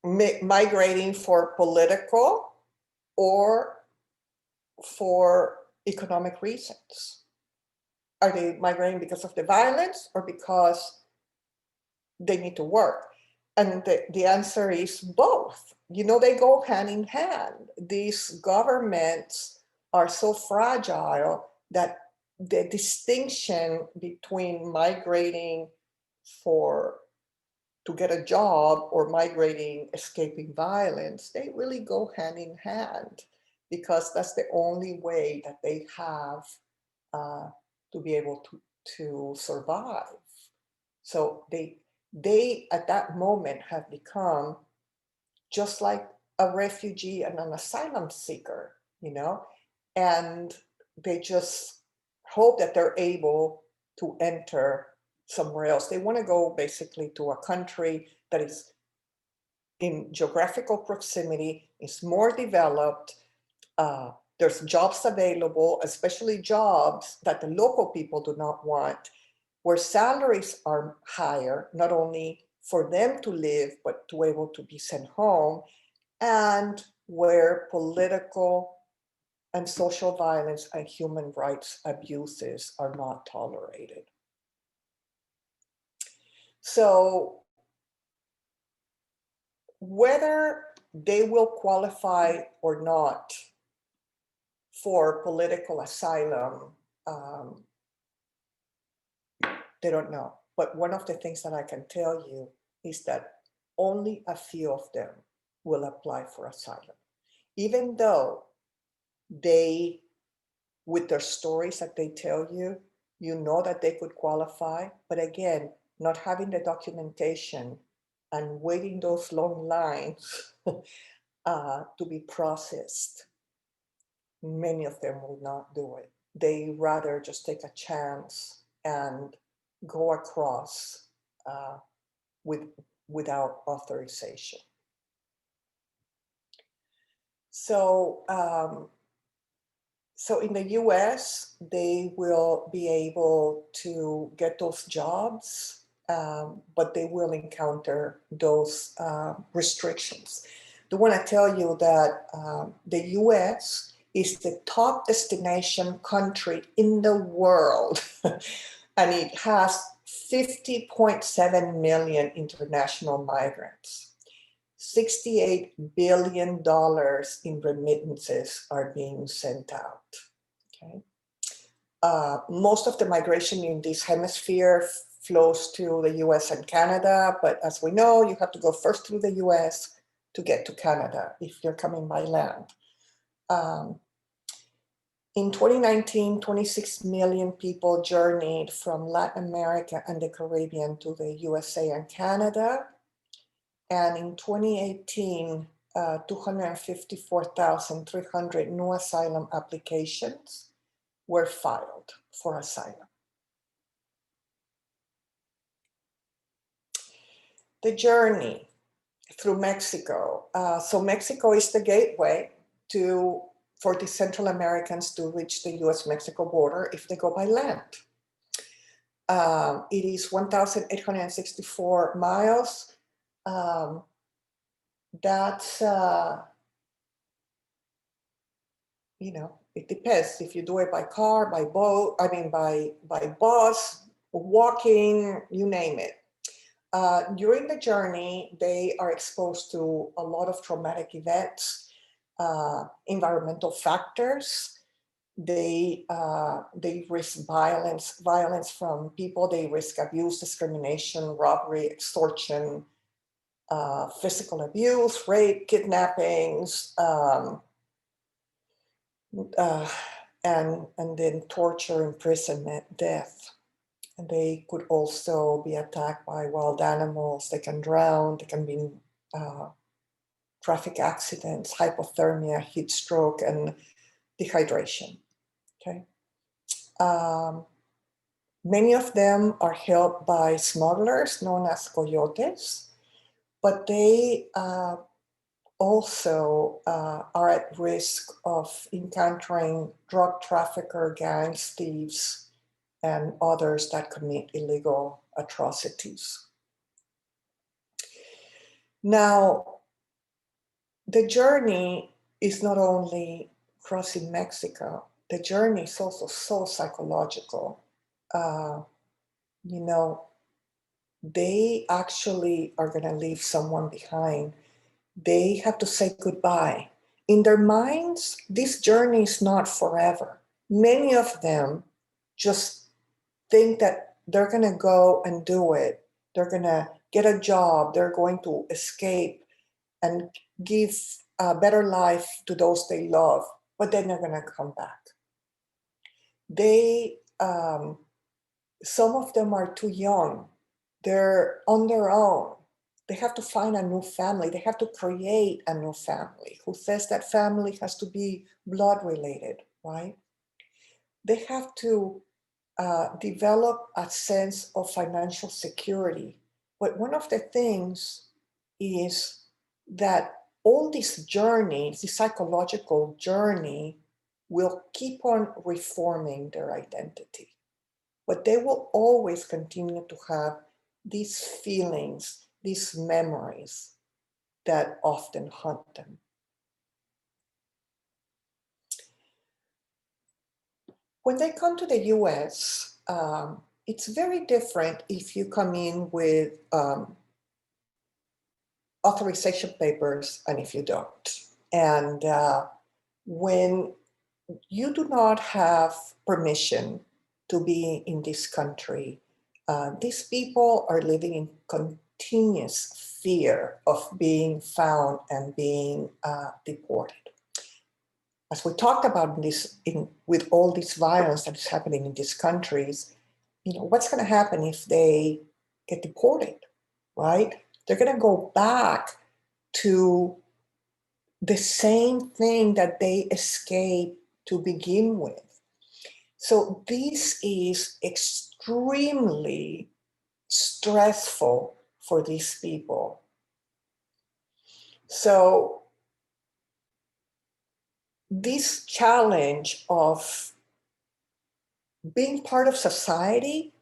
migrating for political or for economic reasons? Are they migrating because of the violence or because they need to work? And the answer is both. You know, they go hand in hand. These governments are so fragile that the distinction between migrating to get a job or migrating, escaping violence, they really go hand in hand, because that's the only way that they have to be able to survive. So they at that moment have become just like a refugee and an asylum seeker, you know, and they just hope that they're able to enter somewhere else. They want to go basically to a country that is in geographical proximity, is more developed. There's jobs available, especially jobs that the local people do not want, where salaries are higher, not only for them to live, but to able to be sent home, and where political and social violence and human rights abuses are not tolerated. So whether they will qualify or not for political asylum, they don't know. But one of the things that I can tell you is that only a few of them will apply for asylum, even though they, with their stories that they tell you, you know that they could qualify. But again, not having the documentation and waiting those long lines to be processed, many of them will not do it. They rather just take a chance and go across without authorization. So, so in the US, they will be able to get those jobs, but they will encounter those restrictions. I want to tell you that the US is the top destination country in the world, and it has 50.7 million international migrants. $68 billion in remittances are being sent out. Okay. Most of the migration in this hemisphere flows to the US and Canada, but as we know, you have to go first through the US to get to Canada if you're coming by land. In 2019, 26 million people journeyed from Latin America and the Caribbean to the USA and Canada. And in 2018, 254,300 new asylum applications were filed for asylum. The journey through Mexico. So Mexico is the gateway for the Central Americans to reach the US-Mexico border if they go by land. It is 1,864 miles. That's, you know, It depends if you do it by car, by boat, by bus, walking, you name it. During the journey, they are exposed to a lot of traumatic events, environmental factors. They risk violence from people. They risk abuse, discrimination, robbery, extortion, physical abuse, rape, kidnappings, and then torture, imprisonment, death. And they could also be attacked by wild animals. They can drown. They can be in traffic accidents, hypothermia, heat stroke, and dehydration. Okay. Many of them are held by smugglers known as coyotes, but they also are at risk of encountering drug trafficker, gangs, thieves, and others that commit illegal atrocities. Now, the journey is not only crossing Mexico, the journey is also so psychological. You know, they actually are going to leave someone behind. They have to say goodbye. In their minds, this journey is not forever. Many of them just think that they're going to go and do it. They're going to get a job. They're going to escape and give a better life to those they love, but then they're going to come back. Some of them are too young. They're on their own. They have to find a new family. They have to create a new family. Who says that family has to be blood related, right? They have to develop a sense of financial security. But one of the things is that all these journeys, the psychological journey, will keep on reforming their identity. But they will always continue to have these feelings, these memories that often haunt them. When they come to the US, it's very different if you come in with authorization papers and if you don't. And when you do not have permission to be in this country, these people are living in continuous fear of being found and being deported. As we talked about this, with all this violence that is happening in these countries, you know, what's going to happen if they get deported, right? They're going to go back to the same thing that they escaped to begin with. So this is extremely stressful for these people. So this challenge of being part of society,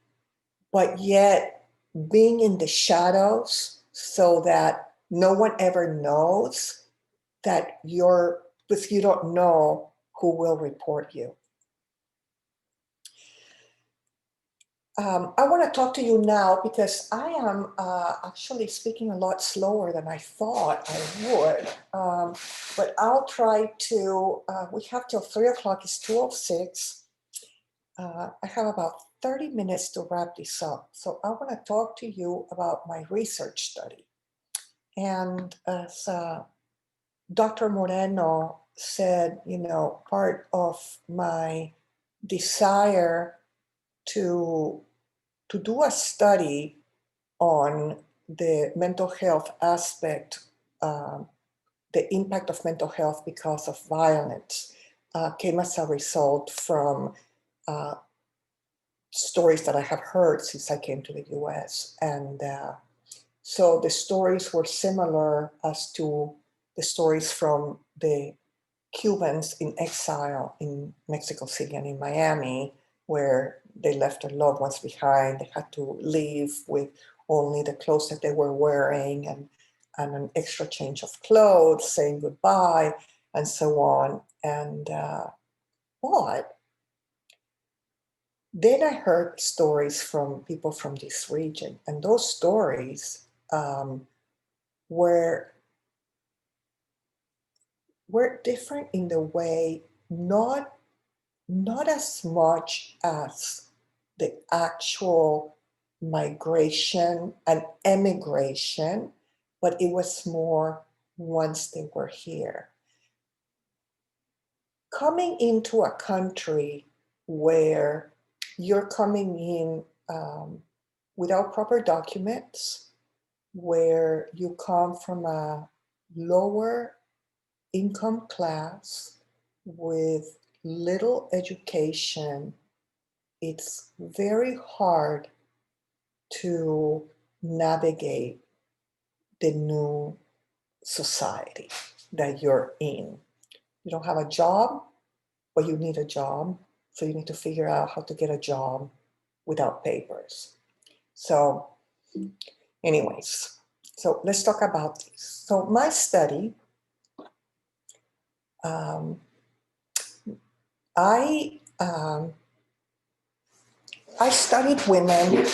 but yet being in the shadows so that no one ever knows that because you don't know who will report you. I want to talk to you now because I am actually speaking a lot slower than I thought I would. But I'll try to, we have till 3 o'clock, it's 2:06. I have about 30 minutes to wrap this up. So I want to talk to you about my research study. And as Dr. Moreno said, you know, part of my desire to do a study on the mental health aspect, the impact of mental health because of violence, came as a result from stories that I have heard since I came to the US. And so the stories were similar as to the stories from the Cubans in exile in Mexico City and in Miami, where they left their loved ones behind. They had to leave with only the clothes that they were wearing and an extra change of clothes, saying goodbye, and so on. And But then I heard stories from people from this region, and those stories were different in the way, not as much as the actual migration and emigration, but it was more once they were here. Coming into a country where you're coming in without proper documents, where you come from a lower income class with little education, it's very hard to navigate the new society that you're in. You don't have a job, but you need a job. So you need to figure out how to get a job without papers. So anyways, so let's talk about this. So my study, I studied women,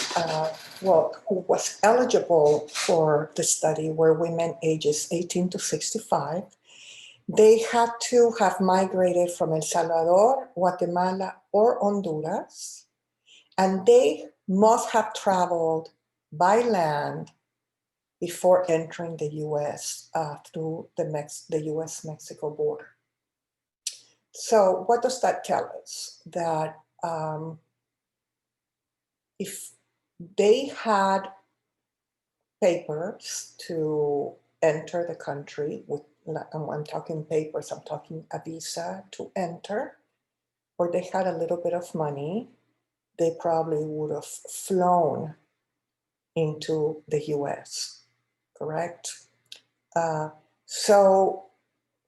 who was eligible for the study were women ages 18 to 65. They had to have migrated from El Salvador, Guatemala, or Honduras, and they must have traveled by land before entering the US through the US-Mexico border. So what does that tell us? That if they had papers to enter the country, I'm talking papers, I'm talking a visa to enter, or they had a little bit of money, they probably would have flown into the US, correct? So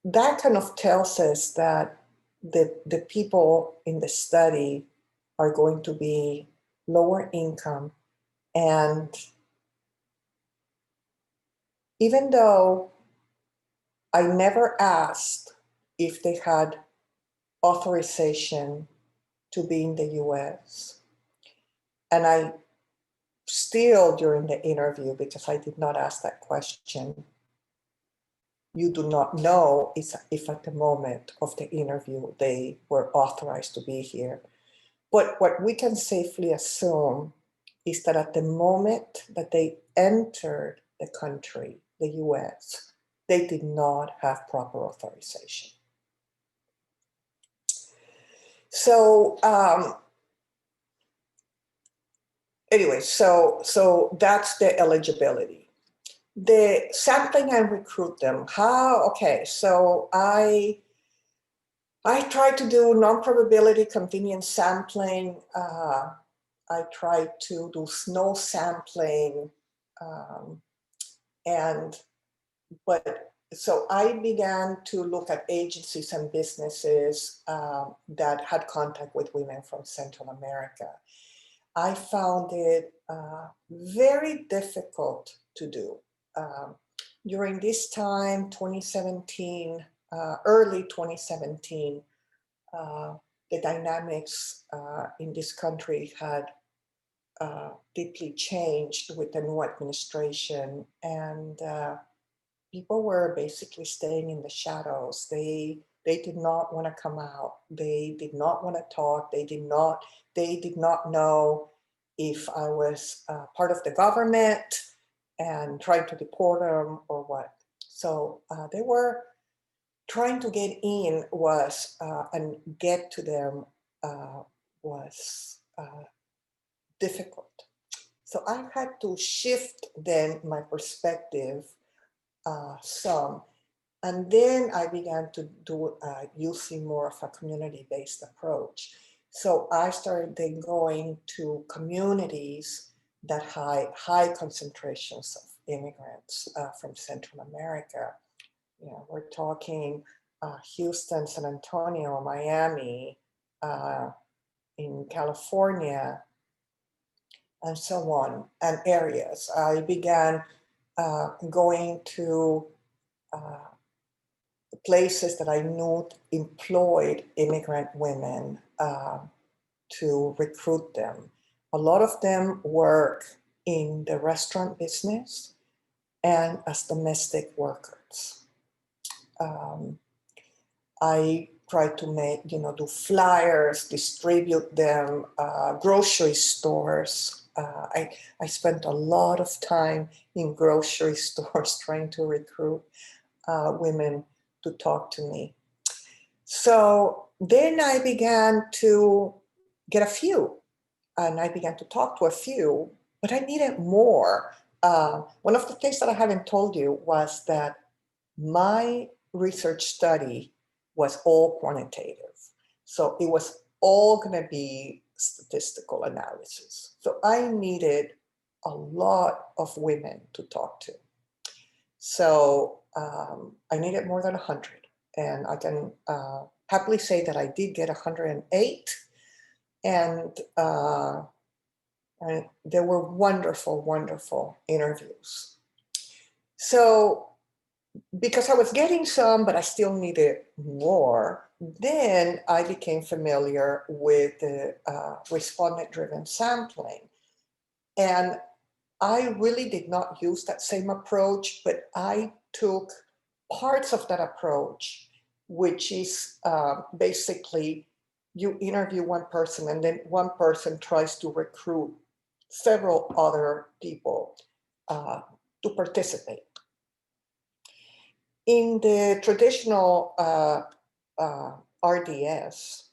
that kind of tells us that the people in the study are going to be lower income. And even though I never asked if they had authorization to be in the US, and I still, during the interview, because I did not ask that question, you do not know if at the moment of the interview they were authorized to be here. But what we can safely assume is that at the moment that they entered the country, the US, they did not have proper authorization. So anyway, so that's the eligibility. The sampling and recruit them. Okay, so I tried to do non-probability convenience sampling. I tried to do snow sampling. So I began to look at agencies and businesses that had contact with women from Central America. I found it very difficult to do. During this time, 2017, early 2017, the dynamics in this country had deeply changed with the new administration, and people were basically staying in the shadows. They did not want to come out. They did not want to talk. They did not know if I was part of the government and trying to deport them or what. So they were trying to get in and get to them was difficult. So I had to shift then my perspective some. And then I began to do using more of a community-based approach. So I started then going to communities that had high concentrations of immigrants from Central America. You know, we're talking Houston, San Antonio, Miami, in California, and so on, and areas. I began going to places that I knew employed immigrant women to recruit them. A lot of them work in the restaurant business and as domestic workers. I try to make, do flyers, distribute them, grocery stores. I spent a lot of time in grocery stores trying to recruit women to talk to me. So then I began to get a few, and I began to talk to a few, but I needed more. One of the things that I haven't told you was that my research study was all quantitative. So it was all going to be statistical analysis. So I needed a lot of women to talk to. So I needed more than 100. And I can happily say that I did get 108. And there were wonderful, wonderful interviews. So because I was getting some, but I still needed more, then I became familiar with the respondent-driven sampling. And I really did not use that same approach, but I took parts of that approach, which is basically you interview one person and then one person tries to recruit several other people to participate. In the traditional RDS,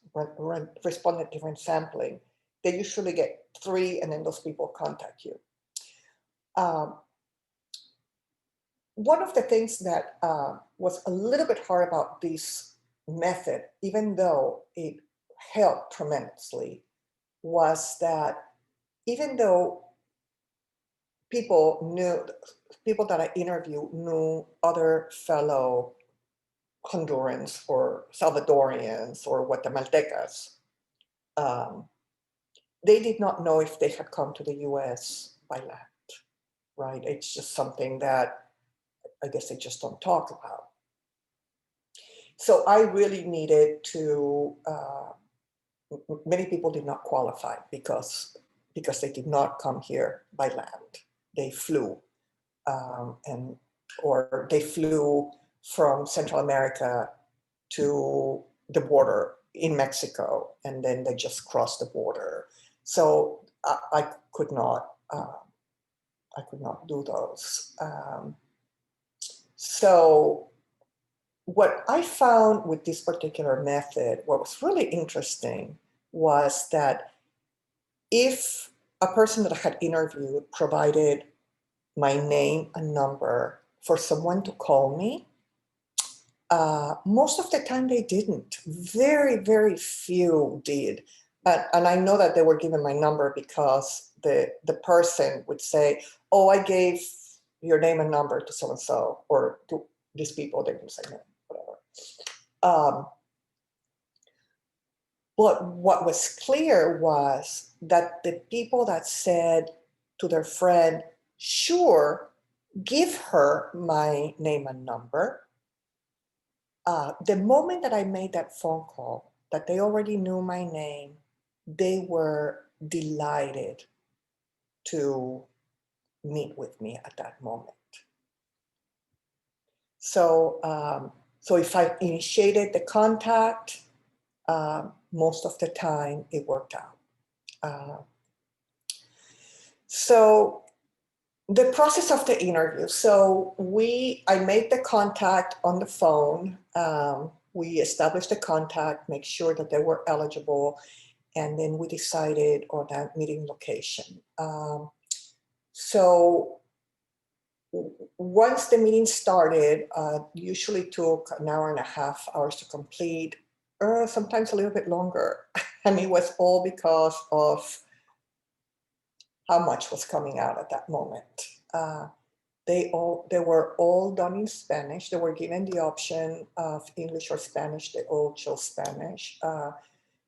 respondent-driven sampling, they usually get 3 and then those people contact you. One of the things that was a little bit hard about this method, even though it helped tremendously, was that even though people that I interviewed knew other fellow Hondurans or Salvadorians or Guatemaltecas, they did not know if they had come to the US by land, right? It's just something that I guess they just don't talk about. So I really needed to, many people did not qualify because they did not come here by land. They flew or they flew from Central America to the border in Mexico, and then they just crossed the border. So I could not do those. So what I found with this particular method, what was really interesting was that if a person that I had interviewed provided my name and number for someone to call me, most of the time they didn't. Very, very few did. And I know that they were given my number because the person would say, oh, I gave your name and number to so-and-so or to these people. They would say no, whatever. But what was clear was that the people that said to their friend, sure, give her my name and number, the moment that I made that phone call, that they already knew my name, they were delighted to meet with me at that moment. So, so if I initiated the contact, most of the time it worked out. So the process of the interview. So I made the contact on the phone. We established the contact, make sure that they were eligible, and then we decided on that meeting location. So once the meeting started, usually took an hour and a half, hours to complete, or sometimes a little bit longer. And it was all because of how much was coming out at that moment. They were all done in Spanish. They were given the option of English or Spanish. They all chose Spanish.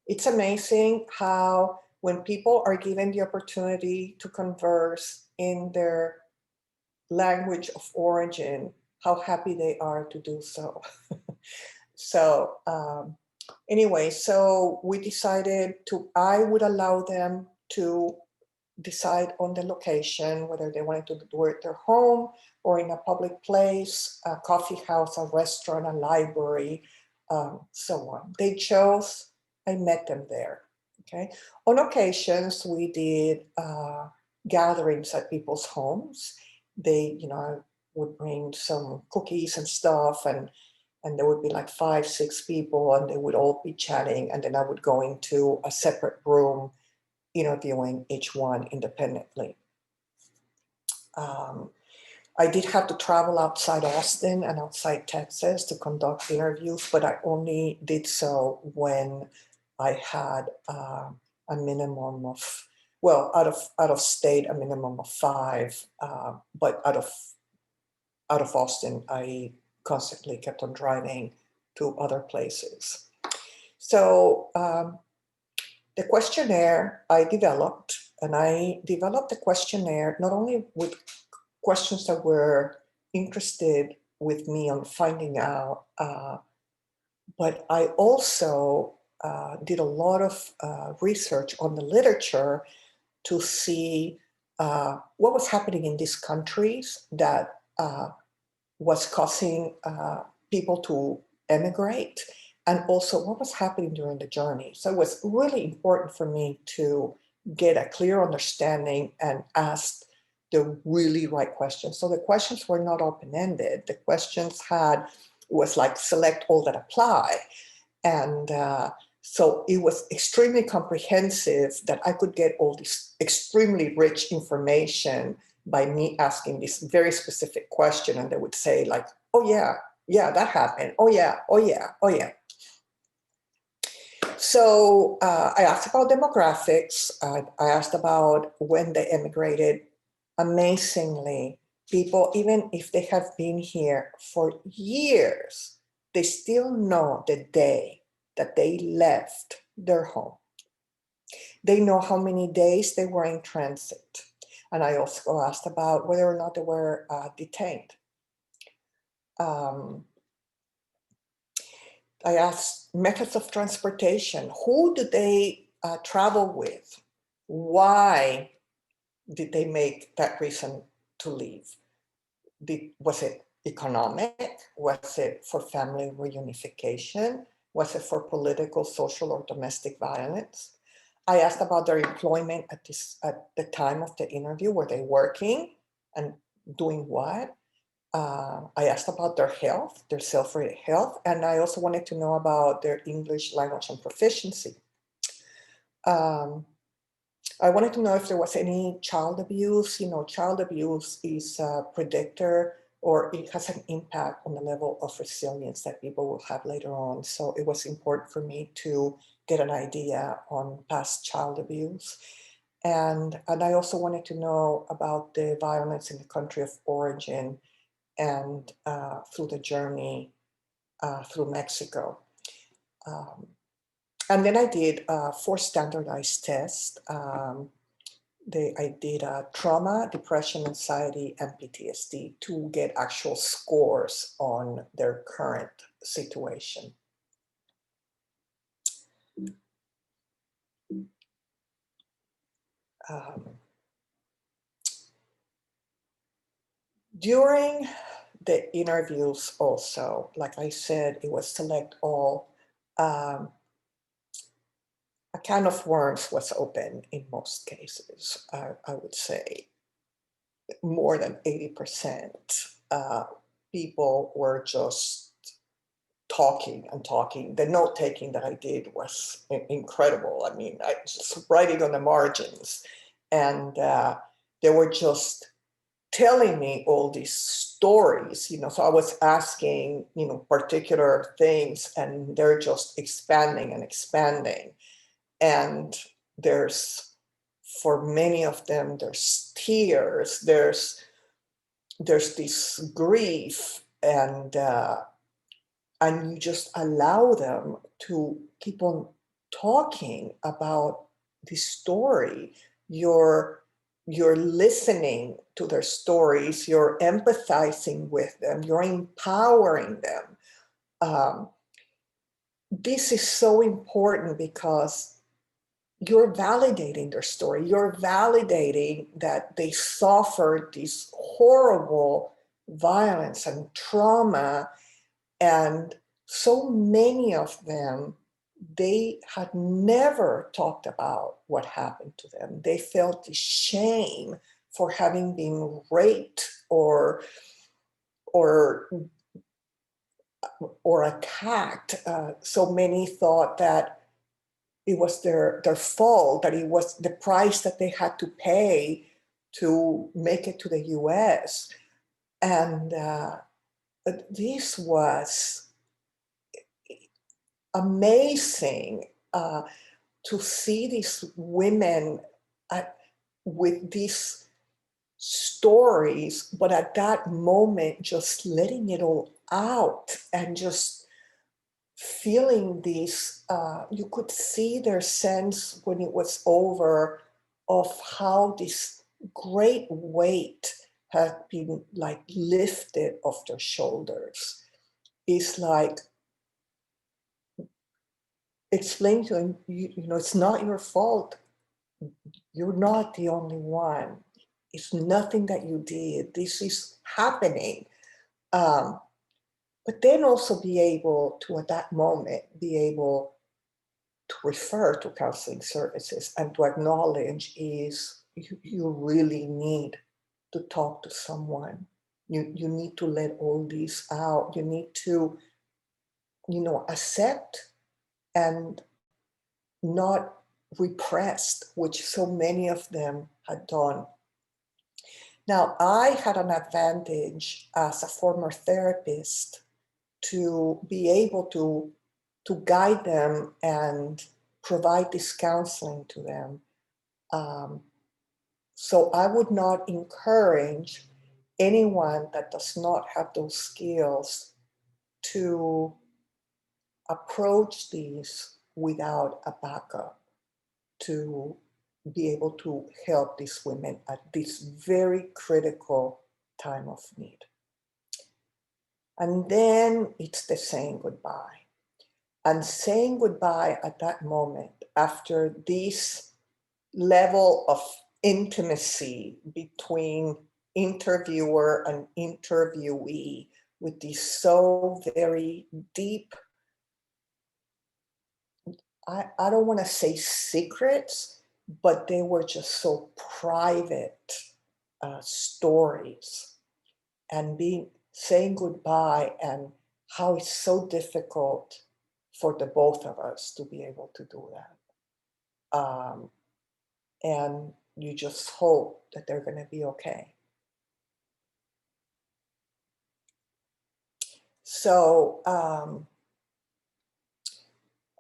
It's amazing how when people are given the opportunity to converse in their language of origin, how happy they are to do so. So anyway, so we decided I would allow them to decide on the location, whether they wanted to do it at their home or in a public place, a coffee house, a restaurant, a library, so on. They chose, I met them there, okay? On occasions, we did gatherings at people's homes. They, would bring some cookies and stuff, and there would be like 5, 6 people, and they would all be chatting, and then I would go into a separate room interviewing each one independently. I did have to travel outside Austin and outside Texas to conduct interviews, but I only did so when I had a minimum of, well, out of state, a minimum of 5, but out of Austin, I constantly kept on driving to other places. So the questionnaire I developed, and I developed the questionnaire not only with questions that were interested with me on finding out, but I also did a lot of research on the literature to see what was happening in these countries that was causing people to emigrate, and also what was happening during the journey. So it was really important for me to get a clear understanding and ask the really right questions. So the questions were not open-ended. The questions was like select all that apply. And so it was extremely comprehensive, that I could get all this extremely rich information by me asking this very specific question. And they would say like, oh yeah, that happened. Oh yeah. So I asked about demographics. I asked about when they immigrated. Amazingly, people, even if they have been here for years, they still know the day that they left their home. They know how many days they were in transit. And I also asked about whether or not they were detained. I asked methods of transportation. Who do they travel with? Why did they make that reason to leave? Was it economic? Was it for family reunification? Was it for political, social, or domestic violence? I asked about their employment at the time of the interview. Were they working and doing what? I asked about their health, their self-rated health, and I also wanted to know about their English language and proficiency. I wanted to know if there was any child abuse. Child abuse is a predictor, or it has an impact on the level of resilience that people will have later on. So it was important for me to get an idea on past child abuse. And I also wanted to know about the violence in the country of origin and through the journey through Mexico. And then I did 4 standardized tests. I did trauma, depression, anxiety, and PTSD to get actual scores on their current situation. During the interviews also, like I said, it was select all. A can of worms was open in most cases. I would say more than 80% people were just talking and talking. The note taking that I did was incredible. I mean, I just writing on the margins, and they were just telling me all these stories, so I was asking, particular things, and they're just expanding and expanding. And for many of them, there's tears, there's this grief, and you just allow them to keep on talking about the story. You're listening to their stories, you're empathizing with them, you're empowering them. This is so important because you're validating their story. You're validating that they suffered this horrible violence and trauma. And so many of them, they had never talked about what happened to them. They felt the shame for having been raped or attacked. So many thought that it was their fault, that it was the price that they had to pay to make it to the US. And this was amazing to see these women with these stories, but at that moment, just letting it all out and just feeling this, you could see their sense when it was over of how this great weight had been like lifted off their shoulders. It's like, explain to them, you know, it's not your fault. You're not the only one. It's nothing that you did. This is happening. But then also be able to, at that moment, be able to refer to counseling services and to acknowledge is you really need to talk to someone. You need to let all this out. You need to, you know, accept and not repressed, which so many of them had done. Now, I had an advantage as a former therapist to be able to guide them and provide this counseling to them. So I would not encourage anyone that does not have those skills to approach these without a backup, to be able to help these women at this very critical time of need. And then it's the saying goodbye. And saying goodbye at that moment, after this level of intimacy between interviewer and interviewee, with these so very deep, I don't want to say secrets, but they were just so private stories, and saying goodbye, and how it's so difficult for the both of us to be able to do that. And you just hope that they're going to be okay. So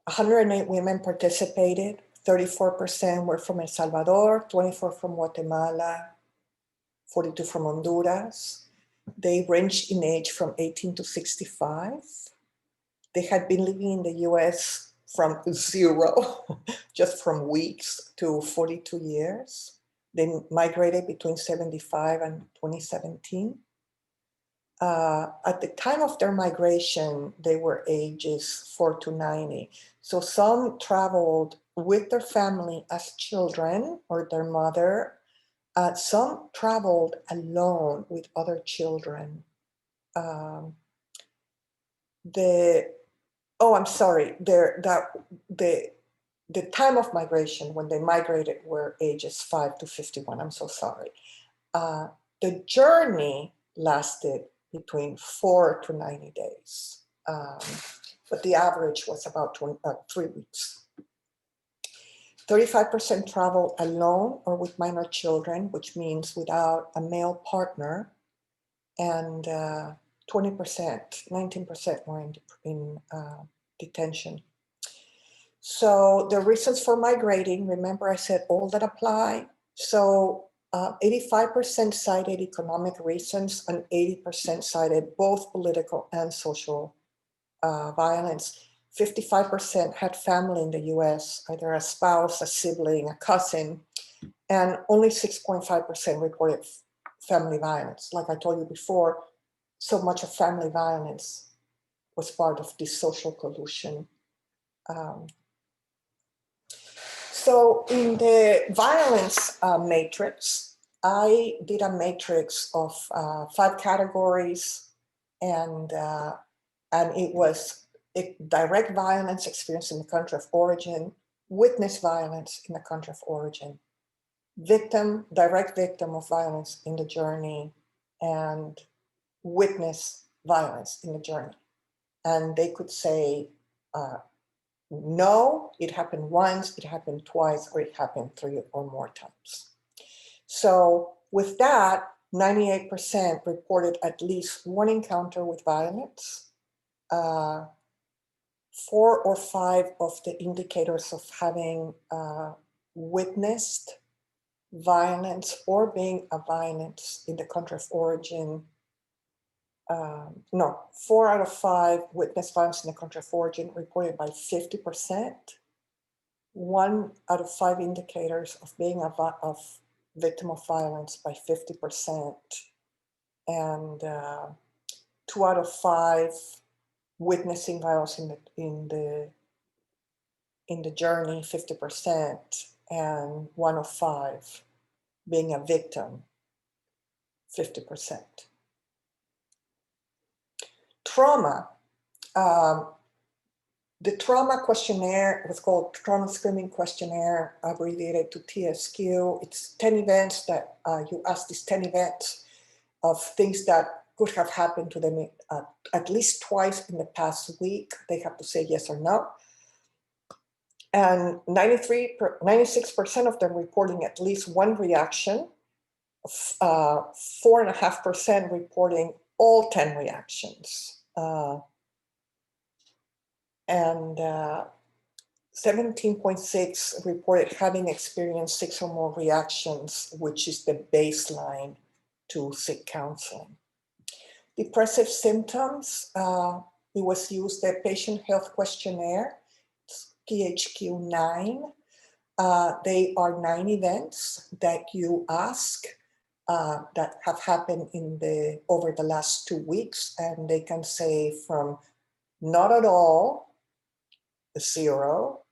108 women participated. 34% were from El Salvador, 24 from Guatemala, 42 from Honduras. They ranged in age from 18 to 65. They had been living in the US from 0, just from weeks, to 42 years. They migrated between 75 and 2017. At the time of their migration, they were ages 4 to 90. So some traveled with their family as children or their mother. Some traveled alone with other children. The time of migration when they migrated were ages 5 to 51. I'm so sorry. The journey lasted between 4 to 90 days, but the average was about 3 weeks. 35% traveled alone or with minor children, which means without a male partner, and 20%, 19% were in detention. So the reasons for migrating, remember I said all that apply. So 85% cited economic reasons and 80% cited both political and social violence. 55% had family in the US, either a spouse, a sibling, a cousin, and only 6.5% reported family violence. Like I told you before, so much of family violence was part of this social collusion. So in the violence matrix, I did a matrix of 5 categories, and it was direct violence experienced in the country of origin, witness violence in the country of origin, direct victim of violence in the journey, and witness violence in the journey. And they could say, no, it happened once, it happened twice, or it happened 3 or more times. So with that, 98% reported at least one encounter with violence. 4 or 5 of the indicators of having witnessed violence or being a violence in the country of origin. 4 out of 5 witnessed violence in the country of origin reported by 50%. 1 out of 5 indicators of being a victim of violence by 50%. And 2 out of 5 witnessing violence in the journey, 50%, and 1 of 5 being a victim, 50%. Trauma. The trauma questionnaire was called Trauma Screening Questionnaire, abbreviated to TSQ. It's 10 events that you ask these 10 events of things that could have happened to them at least twice in the past week. They have to say yes or no. And 96% of them reporting at least one reaction, 4.5% reporting all 10 reactions. And 17.6 reported having experienced 6 or more reactions, which is the baseline to seek counseling. Depressive symptoms, it was used the Patient Health Questionnaire, PHQ-9. They are 9 events that you ask that have happened over the last 2 weeks, and they can say from not at all, 0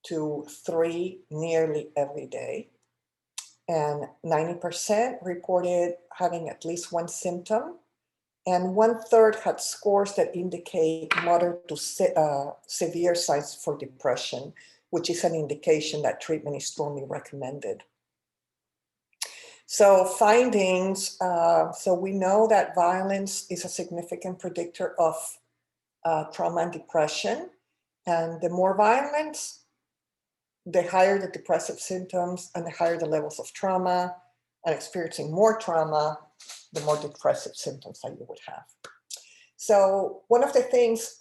to 3 nearly every day. And 90% reported having at least one symptom, and 1/3 had scores that indicate moderate to severe signs for depression, which is an indication that treatment is strongly recommended. So findings, so we know that violence is a significant predictor of trauma and depression. And the more violence, the higher the depressive symptoms and the higher the levels of trauma, and experiencing more trauma, the more depressive symptoms that you would have. So one of the things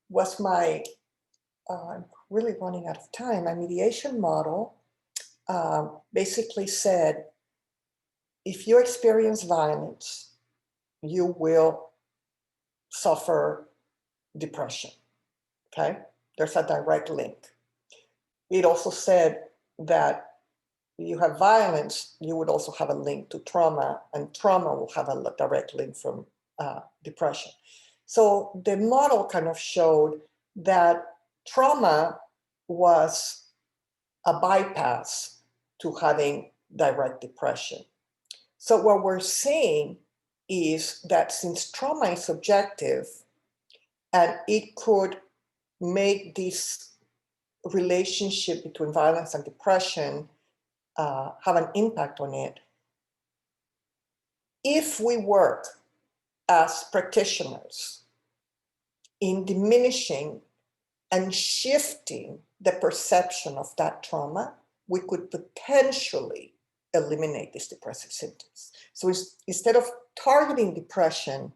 was I'm really running out of time. My mediation model basically said, if you experience violence, you will suffer depression, okay? There's a direct link. It also said that you have violence, you would also have a link to trauma, and trauma will have a direct link from depression. So the model kind of showed that trauma was a bypass to having direct depression. So what we're seeing is that since trauma is subjective and it could make this relationship between violence and depression have an impact on it, if we work as practitioners in diminishing and shifting the perception of that trauma, we could potentially eliminate these depressive symptoms. So instead of targeting depression,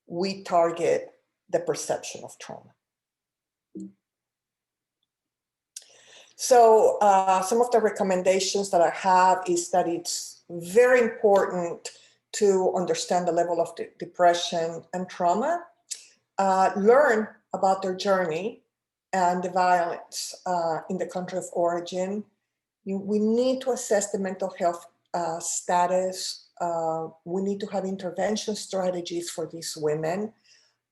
we target the perception of trauma. So some of the recommendations that I have is that it's very important to understand the level of depression and trauma, learn about their journey and the violence in the country of origin. We need to assess the mental health status. We need to have intervention strategies for these women.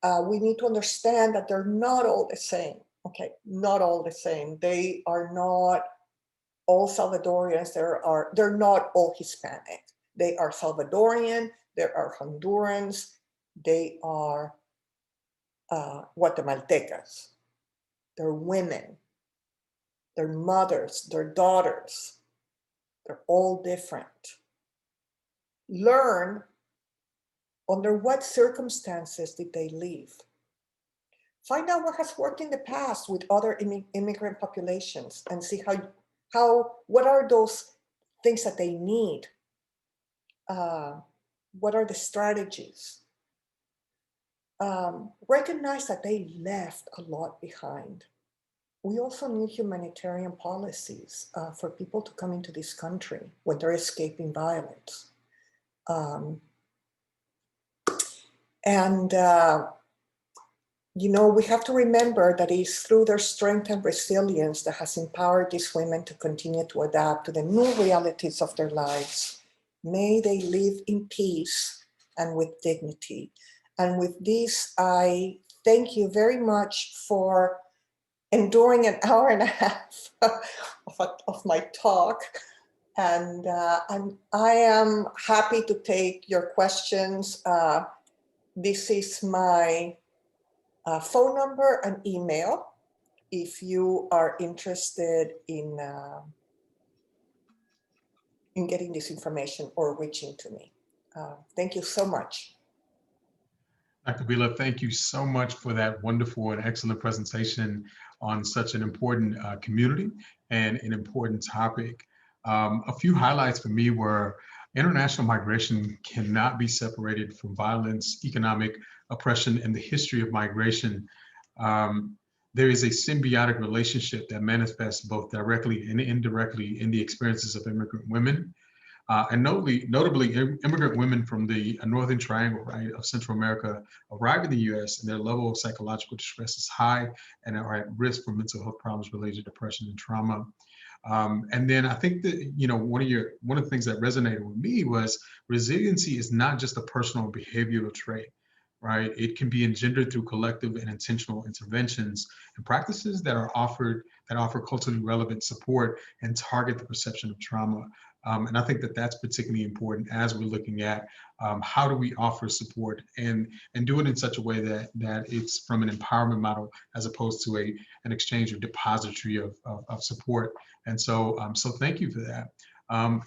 we need to understand that they're not all the same. Okay, not all the same. They are not all Salvadorians. They're not all Hispanic. They are Salvadorian. There are Hondurans. They are Guatemaltecas. They're women. They're mothers. They're daughters. They're all different. Learn under what circumstances did they live. Find out what has worked in the past with other immigrant populations and see what are those things that they need? What are the strategies? Recognize that they left a lot behind. We also need humanitarian policies for people to come into this country when they're escaping violence. You know, we have to remember that it's through their strength and resilience that has empowered these women to continue to adapt to the new realities of their lives. May they live in peace and with dignity. And with this, I thank you very much for enduring an hour and a half of my talk. And I am happy to take your questions. This is my phone number and email if you are interested in getting this information or reaching to me. Thank you so much. Dr. Vila, thank you so much for that wonderful and excellent presentation on such an important community and an important topic. A few highlights for me were international migration cannot be separated from violence, economic oppression, and the history of migration. There is a symbiotic relationship that manifests both directly and indirectly in the experiences of immigrant women. And notably, immigrant women from the Northern Triangle, right, of Central America arrive in the U.S. and their level of psychological distress is high and are at risk for mental health problems related to depression and trauma. And then I think that, you know, one of the things that resonated with me was resiliency is not just a personal behavioral trait, right? It can be engendered through collective and intentional interventions and practices that offer culturally relevant support and target the perception of trauma. And I think that that's particularly important as we're looking at how do we offer support and do it in such a way that it's from an empowerment model as opposed to an exchange or depository of support. And so, so thank you for that.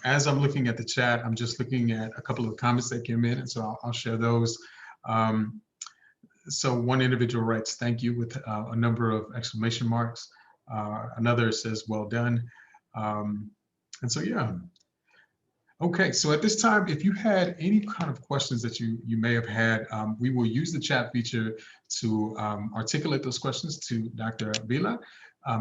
As I'm looking at the chat, I'm just looking at a couple of comments that came in, and so I'll share those. So one individual writes, "Thank you," with a number of exclamation marks. Another says, "Well done." And so, yeah. Okay, so at this time, if you had any kind of questions that you may have had, we will use the chat feature to articulate those questions to Dr. Vila.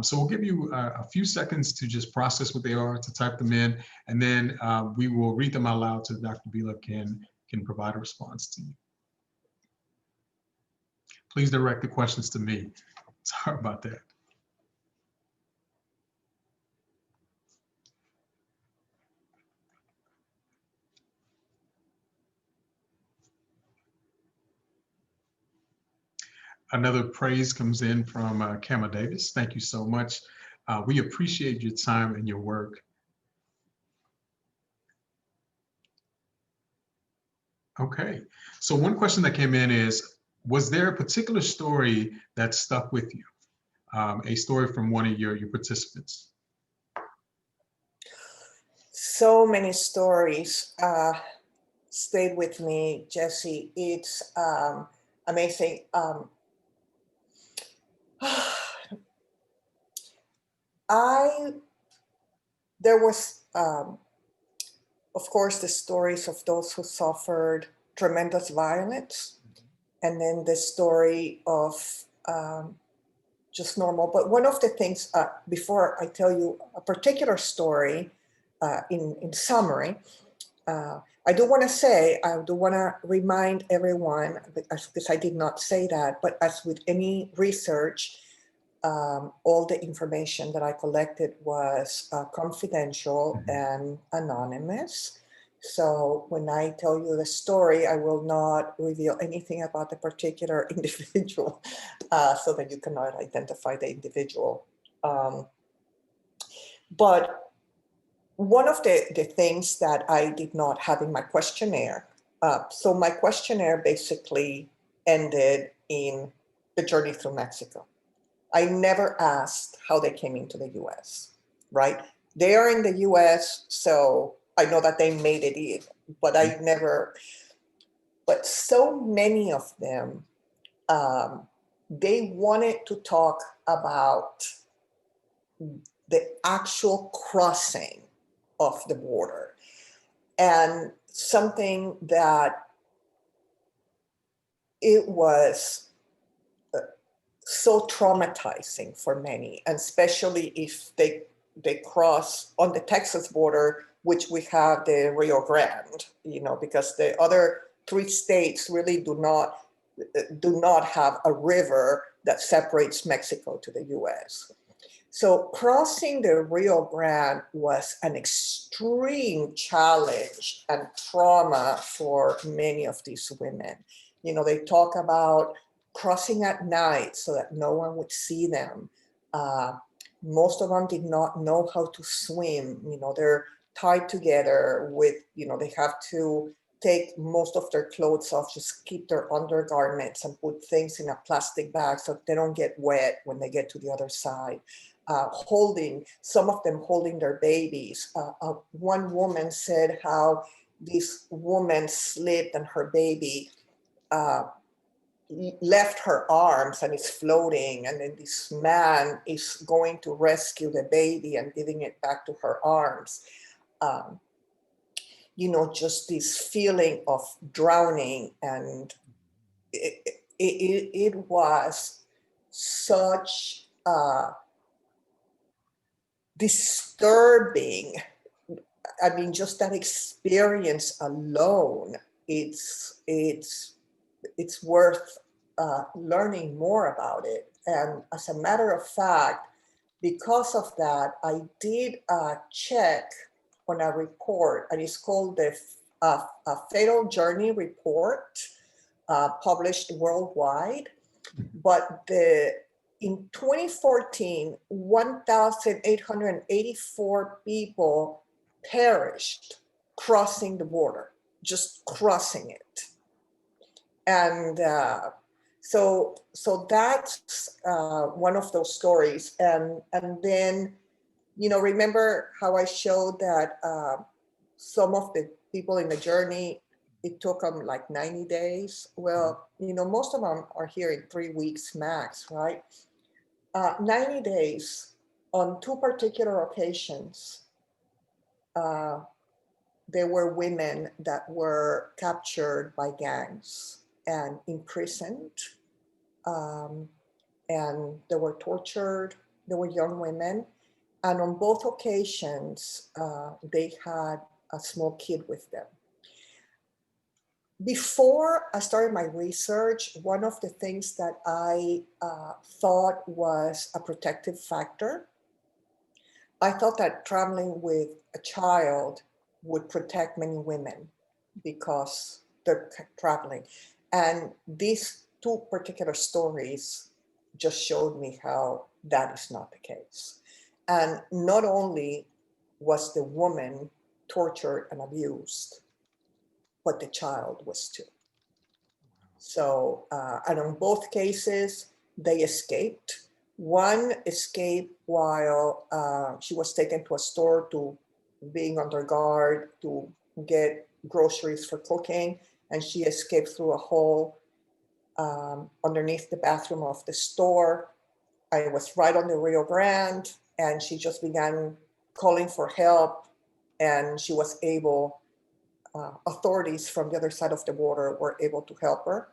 So we'll give you a few seconds to just process what they are, to type them in, and then we will read them out loud so Dr. Vila can provide a response to you. Please direct the questions to me. Sorry about that. Another praise comes in from Kama Davis. Thank you so much. We appreciate your time and your work. Okay, so one question that came in is, was there a particular story that stuck with you? A story from one of your participants? So many stories stayed with me, Jesse. It's amazing. There was, of course, the stories of those who suffered tremendous violence, and then the story of just normal. But one of the things, before I tell you a particular story, in summary, I do want to remind everyone, because I did not say that, but as with any research, all the information that I collected was confidential and anonymous. So when I tell you the story, I will not reveal anything about the particular individual so that you cannot identify the individual. But one of the things that I did not have in my questionnaire, so my questionnaire basically ended in the journey through Mexico. I never asked how they came into the US, right? They are in the US, so I know that they made it in, but I never, but so many of them, they wanted to talk about the actual crossing of the border, and something that it was so traumatizing for many, and especially if they cross on the Texas border, which we have the Rio Grande, you know, because the other 3 states really do not have a river that separates Mexico to the US. So crossing the Rio Grande was an extreme challenge and trauma for many of these women. You know, they talk about crossing at night so that no one would see them. Most of them did not know how to swim. You know, they're tied together with, you know, they have to take most of their clothes off, just keep their undergarments and put things in a plastic bag so they don't get wet when they get to the other side. Some of them holding their babies. One woman said how this woman slipped and her baby left her arms and is floating, and then this man is going to rescue the baby and giving it back to her arms. You know, just this feeling of drowning, and it was such disturbing. I mean, just that experience alone, it's worth learning more about it. And as a matter of fact, because of that, I did check on a report, and it's called the Fatal Journey Report, published worldwide. But in 2014, 1,884 people perished crossing the border, just crossing it. And so that's one of those stories. And then, you know, remember how I showed that some of the people in the journey, it took them like 90 days. Well, you know, most of them are here in 3 weeks max, right? 90 days on 2 particular occasions. There were women that were captured by gangs and imprisoned, and they were tortured. They were young women. And on both occasions, they had a small kid with them. Before I started my research, one of the things that I thought was a protective factor, I thought that traveling with a child would protect many women because they're traveling. And these 2 particular stories just showed me how that is not the case. And not only was the woman tortured and abused, but the child was too. So, and on both cases, they escaped. One escaped while she was taken to a store to being under guard to get groceries for cooking, and she escaped through a hole underneath the bathroom of the store. I was right on the Rio Grande, and she just began calling for help, and she was able, authorities from the other side of the border were able to help her.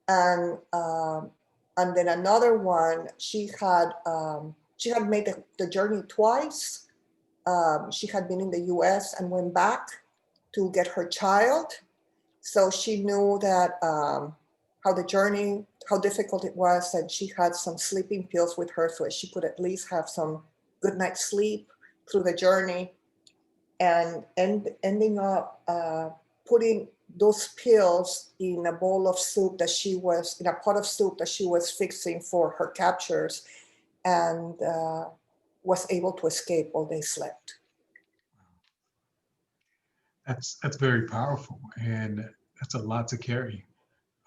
And then another one, she had made the journey twice. She had been in the US and went back to get her child. So she knew that how difficult it was, and she had some sleeping pills with her so she could at least have some good night's sleep through the journey. and ending up putting those pills in a bowl of soup that she was, in a pot of soup that she was fixing for her captures, and was able to escape while they slept. That's very powerful, and that's a lot to carry.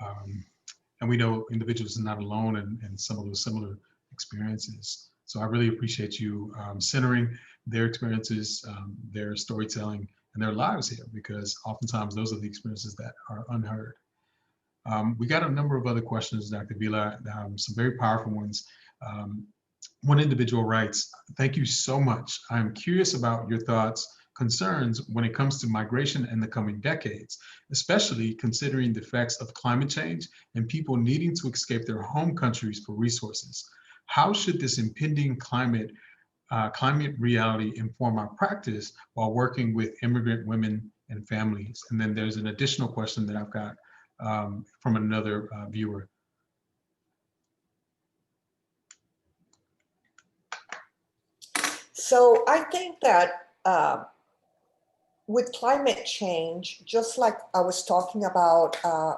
Um, and we know individuals are not alone in some of those similar experiences. So I really appreciate you centering their experiences, their storytelling, and their lives here, because oftentimes those are the experiences that are unheard. We got a number of other questions, Dr. Vila, some very powerful ones. One individual writes, "Thank you so much. I'm curious about your thoughts, concerns when it comes to migration in the coming decades, especially considering the effects of climate change and people needing to escape their home countries for resources. How should this impending climate reality inform our practice while working with immigrant women and families?" And then there's an additional question that I've got from another viewer. So I think that with climate change, just like I was talking about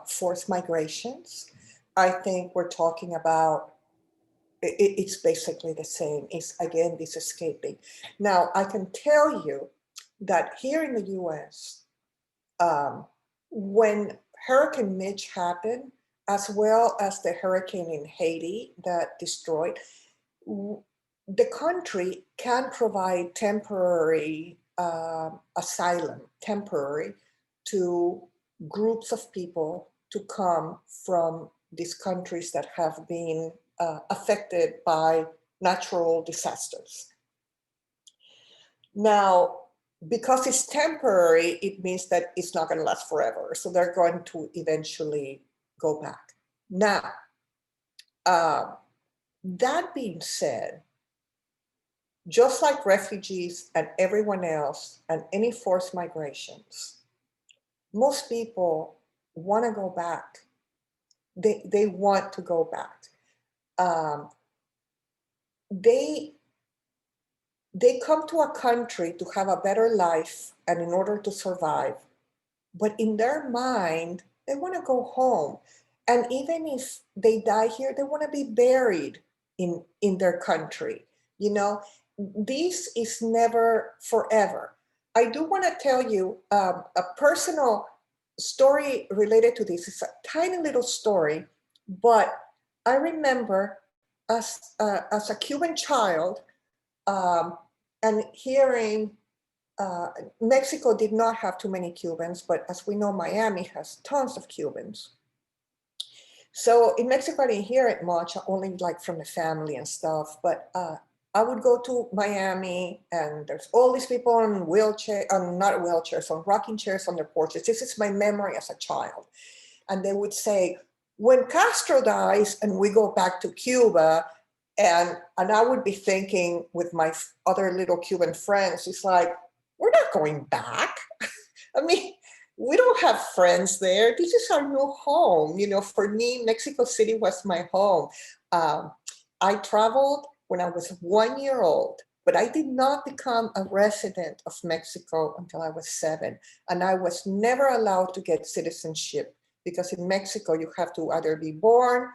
forced migrations, I think we're talking about, it's basically the same. It's, again, this escaping. Now, I can tell you that here in the US, when Hurricane Mitch happened, as well as the hurricane in Haiti that destroyed, the country can provide temporary asylum, temporary, to groups of people to come from these countries that have been affected by natural disasters. Now, because it's temporary, it means that it's not going to last forever. So they're going to eventually go back. Now, that being said, just like refugees and everyone else and any forced migrations, most people want to go back. They want to go back. They come to a country to have a better life and in order to survive. But in their mind, they want to go home. And even if they die here, they want to be buried in their country. You know, this is never forever. I do want to tell you a personal story related to this. It's a tiny little story, but I remember as a Cuban child and hearing Mexico did not have too many Cubans, but as we know, Miami has tons of Cubans. So in Mexico, I didn't hear it much, only like from the family and stuff. But I would go to Miami and there's all these people on wheelchairs, not wheelchairs, on rocking chairs on their porches. This is my memory as a child. And they would say, when Castro dies and we go back to Cuba, and I would be thinking with my other little Cuban friends, it's like, we're not going back. I mean, we don't have friends there. This is our new home. You know, for me, Mexico City was my home. I traveled when I was 1 year old, but I did not become a resident of Mexico until I was 7. And I was never allowed to get citizenship because in Mexico, you have to either be born,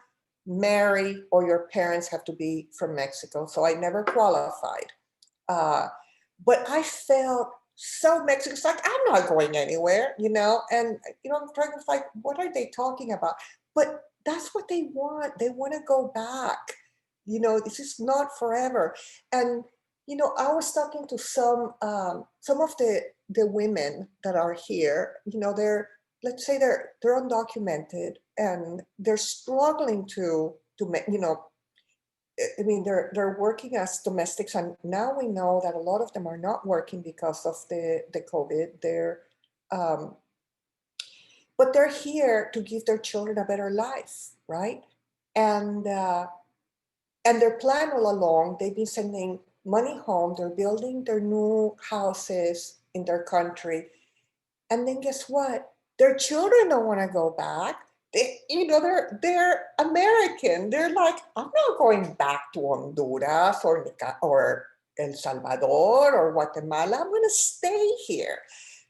marry, or your parents have to be from Mexico. So I never qualified. But I felt so Mexican. It's like, I'm not going anywhere, you know? And, you know, I'm trying to like, what are they talking about? But that's what they want. They want to go back. You know, this is not forever. And, you know, I was talking to some of the women that are here, you know, let's say they're undocumented and they're struggling to make, you know, I mean, they're working as domestics, and now we know that a lot of them are not working because of the COVID. But they're here to give their children a better life, right? And their plan all along, they've been sending money home. They're building their new houses in their country, and then guess what? Their children don't want to go back. You know, they're American. They're like, I'm not going back to Honduras or El Salvador or Guatemala. I'm going to stay here.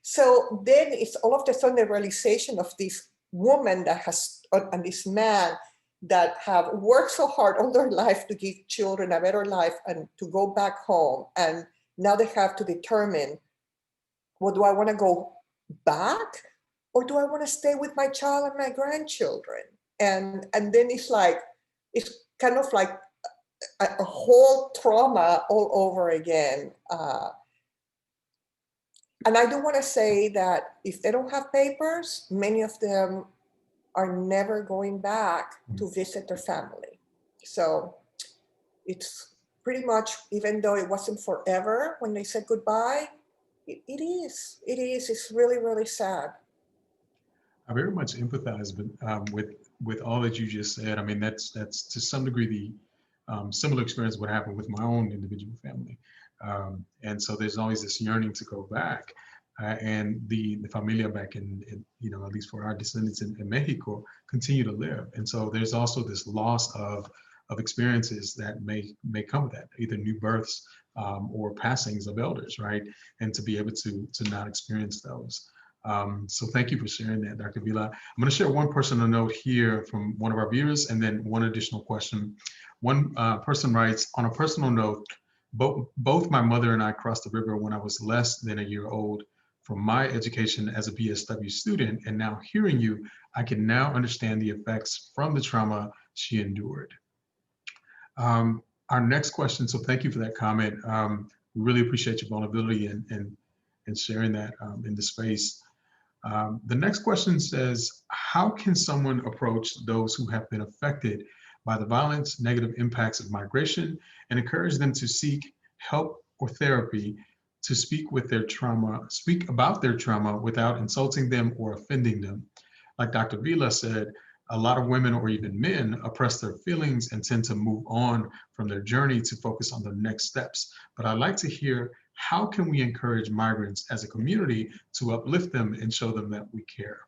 So then it's all of a sudden the realization of this woman that has, and this man that have worked so hard all their life to give children a better life and to go back home. And now they have to determine, well, do I want to go back or do I want to stay with my child and my grandchildren? And then it's like, it's kind of like a whole trauma all over again. And I do want to say that if they don't have papers, many of them are never going back to visit their family. So it's pretty much, even though it wasn't forever when they said goodbye, it is. It's really, really sad. I very much empathize with all that you just said. I mean, that's to some degree the similar experience what happened with my own individual family, and so there's always this yearning to go back, and the familia back in at least for our descendants in Mexico continue to live, and so there's also this loss of experiences that may come with that, either new births or passings of elders, right? And to be able to not experience those. So thank you for sharing that, Dr. Vila. I'm going to share one personal note here from one of our viewers, and then one additional question. One person writes, on a personal note, both my mother and I crossed the river when I was less than a year old. From my education as a BSW student, and now hearing you, I can now understand the effects from the trauma she endured. Our next question, so thank you for that comment. We really appreciate your vulnerability and sharing that in the space. The next question says, how can someone approach those who have been affected by the violence, negative impacts of migration, and encourage them to seek help or therapy to speak about their trauma without insulting them or offending them? Like Dr. Vila said, a lot of women or even men oppress their feelings and tend to move on from their journey to focus on the next steps. But I'd like to hear, how can we encourage migrants as a community to uplift them and show them that we care?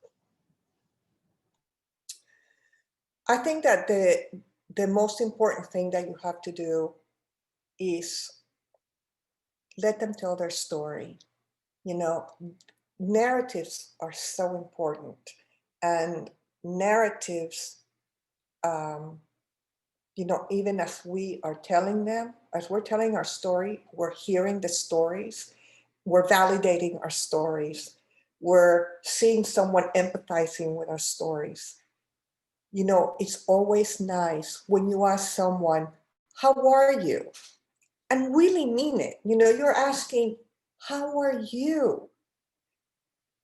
I think that the most important thing that you have to do is let them tell their story. Narratives are so important, and narratives, even as we are telling them, as we're telling our story, we're hearing the stories, we're validating our stories, we're seeing someone empathizing with our stories. It's always nice when you ask someone, how are you? And really mean it. You're asking, how are you?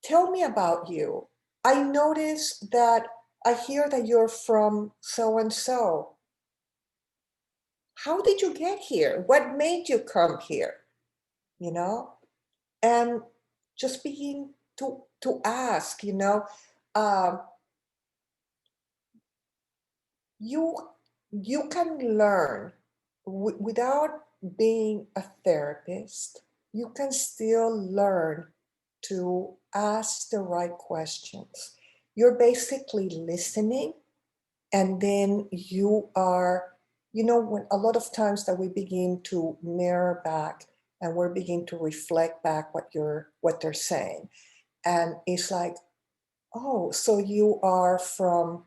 Tell me about you. I noticed that I hear that you're from so-and-so. How did you get here? What made you come here? And just begin to ask, you can learn without being a therapist. You can still learn to ask the right questions. You're basically listening, and then you are, when a lot of times that we begin to mirror back and we're beginning to reflect back what they're saying. And it's like, oh, so you are from,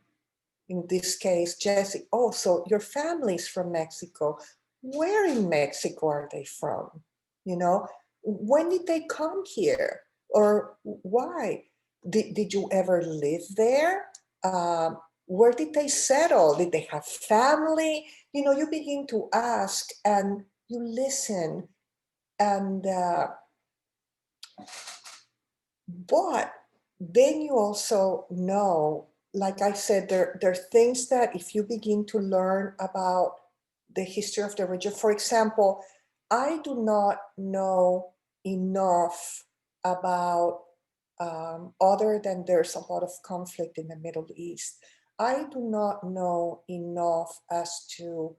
in this case, Jesse, oh, so your family's from Mexico. Where in Mexico are they from? When did they come here? Or why? Did you ever live there? Where did they settle? Did they have family? You begin to ask and you listen. And but then you also know, like I said, there are things that if you begin to learn about the history of the region, for example, I do not know enough about, other than there's a lot of conflict in the Middle East, I do not know enough as to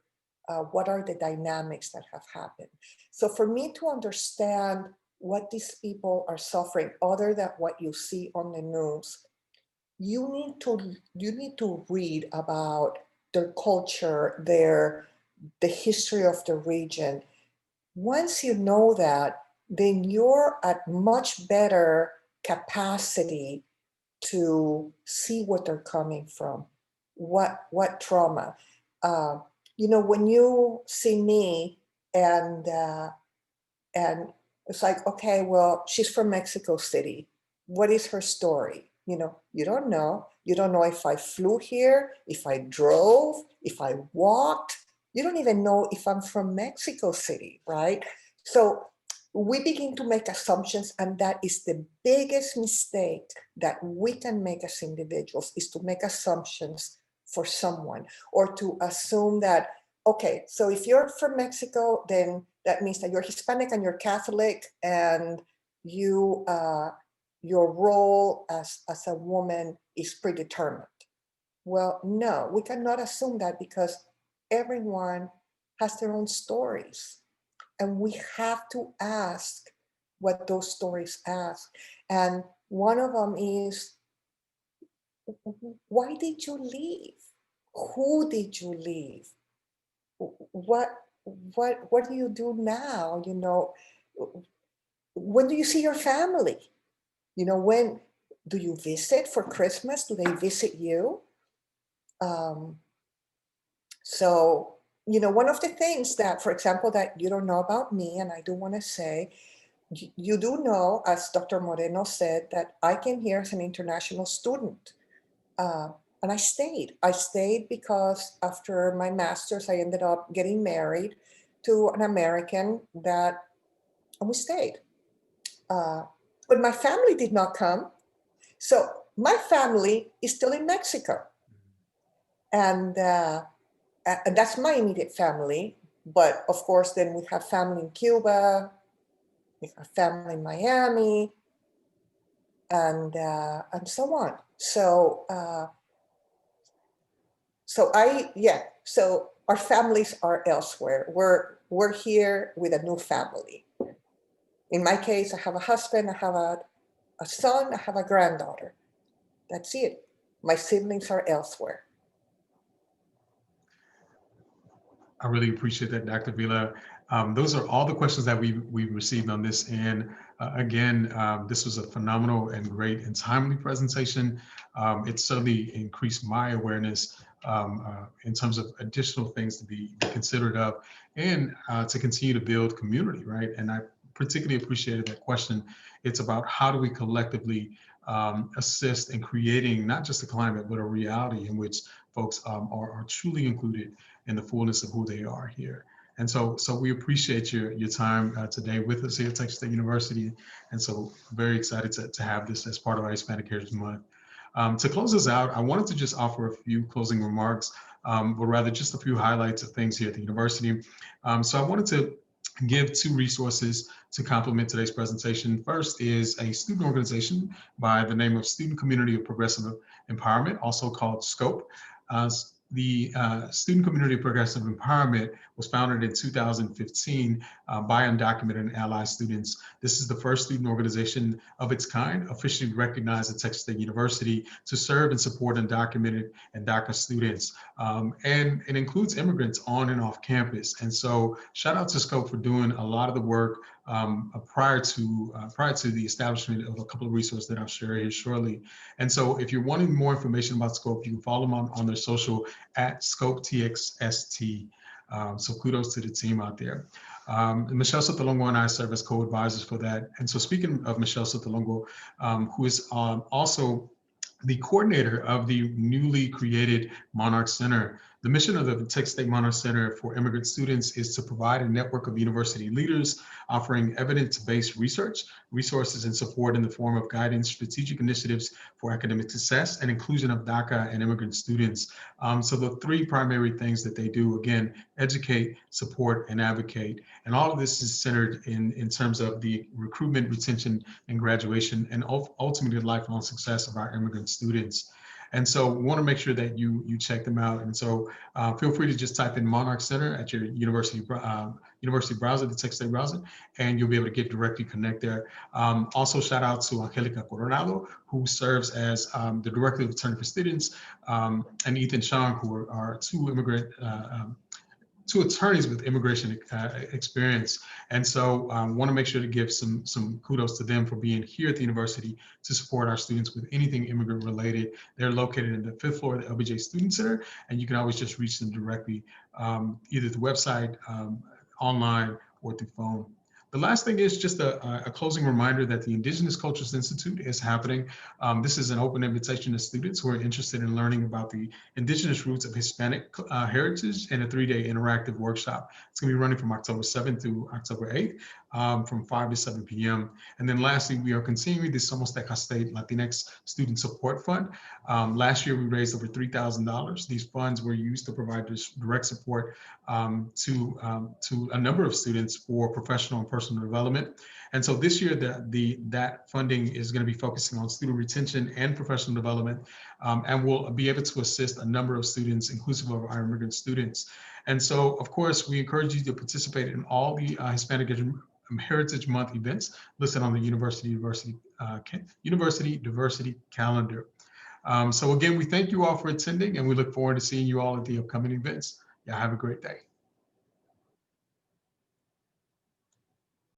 what are the dynamics that have happened. So for me to understand what these people are suffering, other than what you see on the news, you need to read about their culture, the history of the region. once you know that, then you're at much better capacity to see what they're coming from, what trauma. When you see me and it's like, okay, well, she's from Mexico City. What is her story? You don't know. You don't know if I flew here, if I drove, if I walked. You don't even know if I'm from Mexico City, right? So we begin to make assumptions, and that is the biggest mistake that we can make as individuals, is to make assumptions for someone, or to assume that, okay, so if you're from Mexico, then that means that you're Hispanic and you're Catholic, and you your role as a woman is predetermined. Well, no, we cannot assume that, because everyone has their own stories, and we have to ask what those stories ask. And one of them is, why did you leave? Who did you leave? What do you do now? When do you see your family? When do you visit for Christmas? Do they visit you? So, one of the things that, for example, that you don't know about me, and I do want to say, you do know, as Dr. Moreno said, that I came here as an international student. And I stayed. I stayed because after my master's, I ended up getting married to an American, and we stayed. But my family did not come. So my family is still in Mexico. And that's my immediate family. But of course, then we have family in Cuba, we have family in Miami, and so on. So so our families are elsewhere. We're here with a new family. In my case, I have a husband, I have a son, I have a granddaughter. That's it. My siblings are elsewhere. I really appreciate that, Dr. Vila. Those are all the questions that we've received on this. And again, this was a phenomenal and great and timely presentation. It certainly increased my awareness in terms of additional things to be considered of, and to continue to build community, right? And I particularly appreciated that question. It's about how do we collectively assist in creating not just a climate, but a reality in which folks are truly included in the fullness of who they are here. And so we appreciate your time today with us here at Texas State University. And so very excited to have this as part of our Hispanic Heritage Month. To close us out, I wanted to just offer a few closing remarks, but rather just a few highlights of things here at the university. So I wanted to give two resources to complement today's presentation. First is a student organization by the name of Student Community of Progressive Empowerment, also called SCOPE. The Student Community of Progressive Empowerment was founded in 2015 by undocumented and allied students. This is the first student organization of its kind officially recognized at Texas State University to serve and support undocumented and DACA students. And it includes immigrants on and off campus. And so shout out to SCOPE for doing a lot of the work prior to the establishment of a couple of resources that I'll share here shortly. And so if you're wanting more information about SCOPE, you can follow them on their social at SCOPE TXST. So kudos to the team out there. Michelle Sotolongo and I serve as co-advisors for that. And so speaking of Michelle Sotolongo, who is also the coordinator of the newly created Monarch Center. The mission of the Texas State Monarch Center for Immigrant Students is to provide a network of university leaders offering evidence-based research, resources, and support in the form of guidance, strategic initiatives for academic success, and inclusion of DACA and immigrant students. So the three primary things that they do, again, educate, support, and advocate. And all of this is centered in terms of the recruitment, retention, and graduation, and ultimately the lifelong success of our immigrant students. And so we want to make sure that you check them out. And so feel free to just type in Monarch Center at your university browser, the Texas State browser, and you'll be able to get directly connect there. Also, shout out to Angelica Coronado, who serves as the Director of Attorney for Students, and Ethan Chong, who are two immigrant to attorneys with immigration experience. And so want to make sure to give some kudos to them for being here at the university to support our students with anything immigrant related. They're located in the 5th floor of the LBJ Student Center, and you can always just reach them directly, either the website, online, or through phone. The last thing is just a closing reminder that the Indigenous Cultures Institute is happening. This is an open invitation to students who are interested in learning about the indigenous roots of Hispanic heritage in a 3-day interactive workshop. It's going to be running from October 7th through October 8th, from 5 to 7 p.m. And then lastly, we are continuing the Somos TXST Latinx Student Support Fund. Last year, we raised over $3,000. These funds were used to provide direct support to a number of students for professional and personal development. And so this year, that funding is going to be focusing on student retention and professional development, and we'll be able to assist a number of students, inclusive of our immigrant students. And so, of course, we encourage you to participate in all the Hispanic Heritage Month events listed on the University Diversity calendar. So again, we thank you all for attending, and we look forward to seeing you all at the upcoming events. Yeah, have a great day.